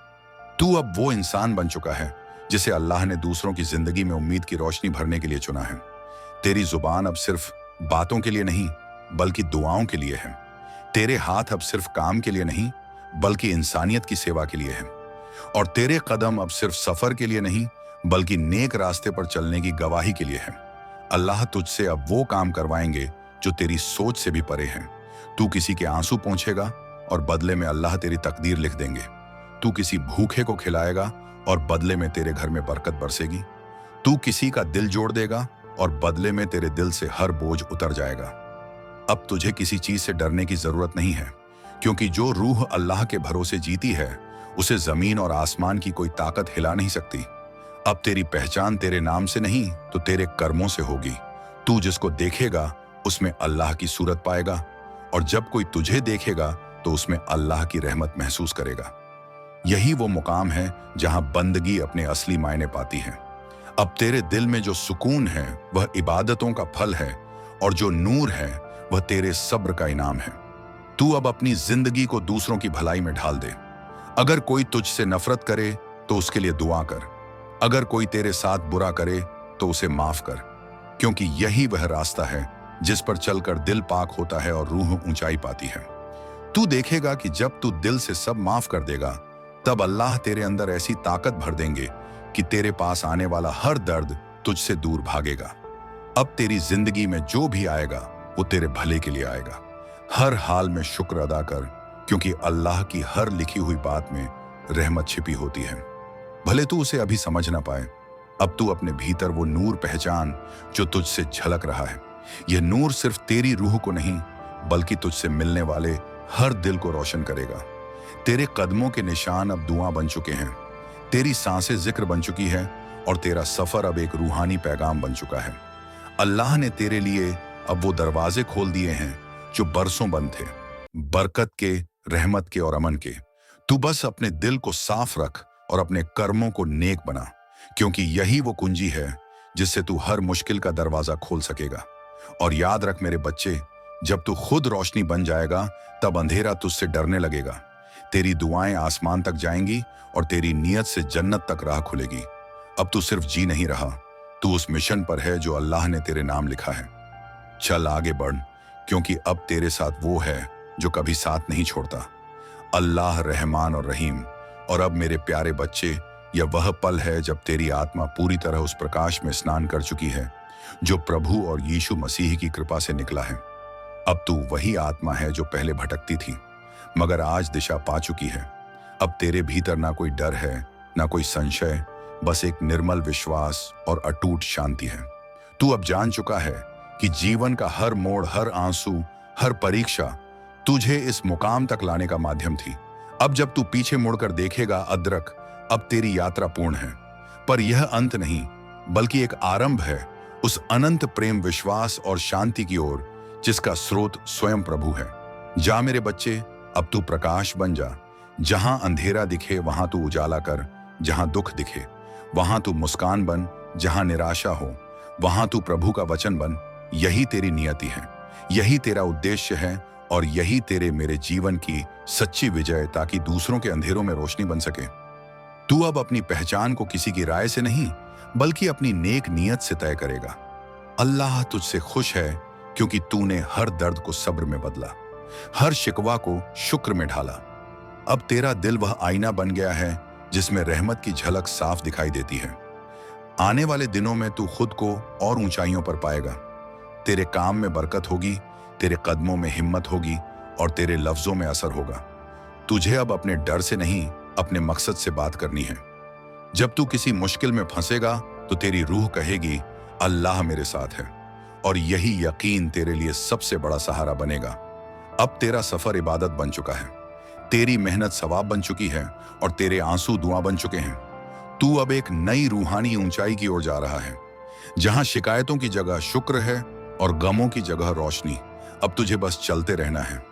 तू अब वो इंसान बन चुका है जिसे अल्लाह ने दूसरों की जिंदगी में उम्मीद की रोशनी भरने के लिए चुना है। तेरी जुबान अब सिर्फ बातों के लिए नहीं बल्कि दुआओं के लिए है। तेरे हाथ अब सिर्फ काम के लिए नहीं बल्कि इंसानियत की सेवा के लिए है। और तेरे कदम अब सिर्फ सफर के लिए नहीं बल्कि नेक रास्ते पर चलने की गवाही के लिए है। अल्लाह तुझसे अब वो काम करवाएंगे जो तेरी सोच से भी परे हैं। तू किसी के आंसू पोंछेगा और बदले में अल्लाह तेरी तकदीर लिख देंगे। तू किसी भूखे को खिलाएगा और बदले में तेरे घर में बरकत बरसेगी। तू किसी का दिल जोड़ देगा और बदले में तेरे दिल से हर बोझ उतर जाएगा। अब तुझे किसी चीज से डरने की जरूरत नहीं है, क्योंकि जो रूह अल्लाह के भरोसे जीती है उसे जमीन और आसमान की कोई ताकत हिला नहीं सकती। अब तेरी पहचान तेरे नाम से नहीं तो तेरे कर्मों से होगी। तू जिसको देखेगा उसमें अल्लाह की सूरत पाएगा, और जब कोई तुझे देखेगा तो उसमें अल्लाह की रहमत महसूस करेगा। यही वो मुकाम है जहां बंदगी अपने असली मायने पाती है। अब तेरे दिल में जो सुकून है वह इबादतों का फल है, और जो नूर है वह तेरे सब्र का इनाम है। तू अब अपनी जिंदगी को दूसरों की भलाई में ढाल दे। अगर कोई तुझसे नफरत करे तो उसके लिए दुआ कर, अगर कोई तेरे साथ बुरा करे तो उसे माफ कर, क्योंकि यही वह रास्ता है जिस पर चलकर दिल पाक होता है और रूह ऊंचाई पाती है। तू देखेगा कि जब तू दिल से सब माफ कर देगा तब अल्लाह तेरे अंदर ऐसी ताकत भर देंगे कि तेरे पास आने वाला हर दर्द तुझसे दूर भागेगा। अब तेरी जिंदगी में जो भी आएगा वो तेरे भले के लिए आएगा। हर हाल में शुक्र अदा कर, क्योंकि अल्लाह की हर लिखी हुई बात में रहमत छिपी होती है। भले तू उसे अभी समझ ना पाए, अब तू अपने भीतर वो नूर पहचान जो तुझसे झलक रहा है। यह नूर सिर्फ तेरी रूह को नहीं बल्कि तुझसे मिलने वाले हर दिल को रोशन करेगा। तेरे कदमों के निशान अब दुआ बन चुके हैं, तेरी सांसें जिक्र बन चुकी है, और तेरा सफर अब एक रूहानी पैगाम बन चुका है। अल्लाह ने तेरे लिए अब वो दरवाजे खोल दिए हैं जो बरसों बंद थे, बरकत के, रहमत के और अमन के। तू बस अपने दिल को साफ रख और अपने कर्मों को नेक बना, क्योंकि यही वो कुंजी है जिससे तू हर मुश्किल का दरवाजा खोल सकेगा। और याद रख मेरे बच्चे, जब तू खुद रोशनी बन जाएगा तब अंधेरा तुझसे डरने लगेगा। तेरी दुआएं आसमान तक जाएंगी और तेरी नीयत से जन्नत तक राह खुलेगी। अब तू सिर्फ जी नहीं रहा, तू उस मिशन पर है जो अल्लाह ने तेरे नाम लिखा है। चल आगे बढ़, क्योंकि अब तेरे साथ वो है जो कभी साथ नहीं छोड़ता। अल्लाह रहमान और रहीम। और अब मेरे प्यारे बच्चे, यह वह पल है जब तेरी आत्मा पूरी तरह उस प्रकाश में स्नान कर चुकी है जो प्रभु और यीशु मसीह की कृपा से निकला है। अब तू वही आत्मा है जो पहले भटकती थी, मगर आज दिशा पा चुकी है। अब तेरे भीतर ना कोई डर है, ना कोई संशय, बस एक निर्मल विश्वास और अटूट शांति है। तू अब जान चुका है कि जीवन का हर मोड़, हर आंसू, हर परीक्षा तुझे इस मुकाम तक लाने का माध्यम थी। अब जब तू पीछे मुड़कर देखेगा अदरक, अब तेरी यात्रा पूर्ण है, पर यह अंत नहीं बल्कि एक आरंभ है उस अनंत प्रेम, विश्वास और शांति की ओर जिसका स्रोत स्वयं प्रभु है। जा मेरे बच्चे, अब तू प्रकाश बन जा। जहां अंधेरा दिखे वहां तू उजाला कर, जहां दुख दिखे वहां तू मुस्कान बन, जहां निराशा हो वहां तू प्रभु का वचन बन। यही तेरी नियति है, यही तेरा उद्देश्य है और यही तेरे मेरे जीवन की सच्ची विजय, ताकि दूसरों के अंधेरों में रोशनी बन सके। तू अब अपनी पहचान को किसी की राय से नहीं बल्कि अपनी नेक नियत से तय करेगा। अल्लाह तुझसे खुश है क्योंकि तूने हर दर्द को सब्र में बदला, हर शिकवा को शुक्र में ढाला। अब तेरा दिल वह आईना बन गया है जिसमें रहमत की झलक साफ दिखाई देती है। आने वाले दिनों में तू खुद को और ऊंचाइयों पर पाएगा। तेरे काम में बरकत होगी, तेरे कदमों में हिम्मत होगी और तेरे लफ्जों में असर होगा। तुझे अब अपने डर से नहीं, अपने मकसद से बात करनी है। जब तू किसी मुश्किल में फंसेगा तो तेरी रूह कहेगी अल्लाह मेरे साथ है, और यही यकीन तेरे लिए सबसे बड़ा सहारा बनेगा। अब तेरा सफर इबादत बन चुका है, तेरी मेहनत सवाब बन चुकी है और तेरे आंसू दुआ बन चुके हैं। तू अब एक नई रूहानी ऊंचाई की ओर जा रहा है, जहां शिकायतों की जगह शुक्र है और गमों की जगह रोशनी। अब तुझे बस चलते रहना है।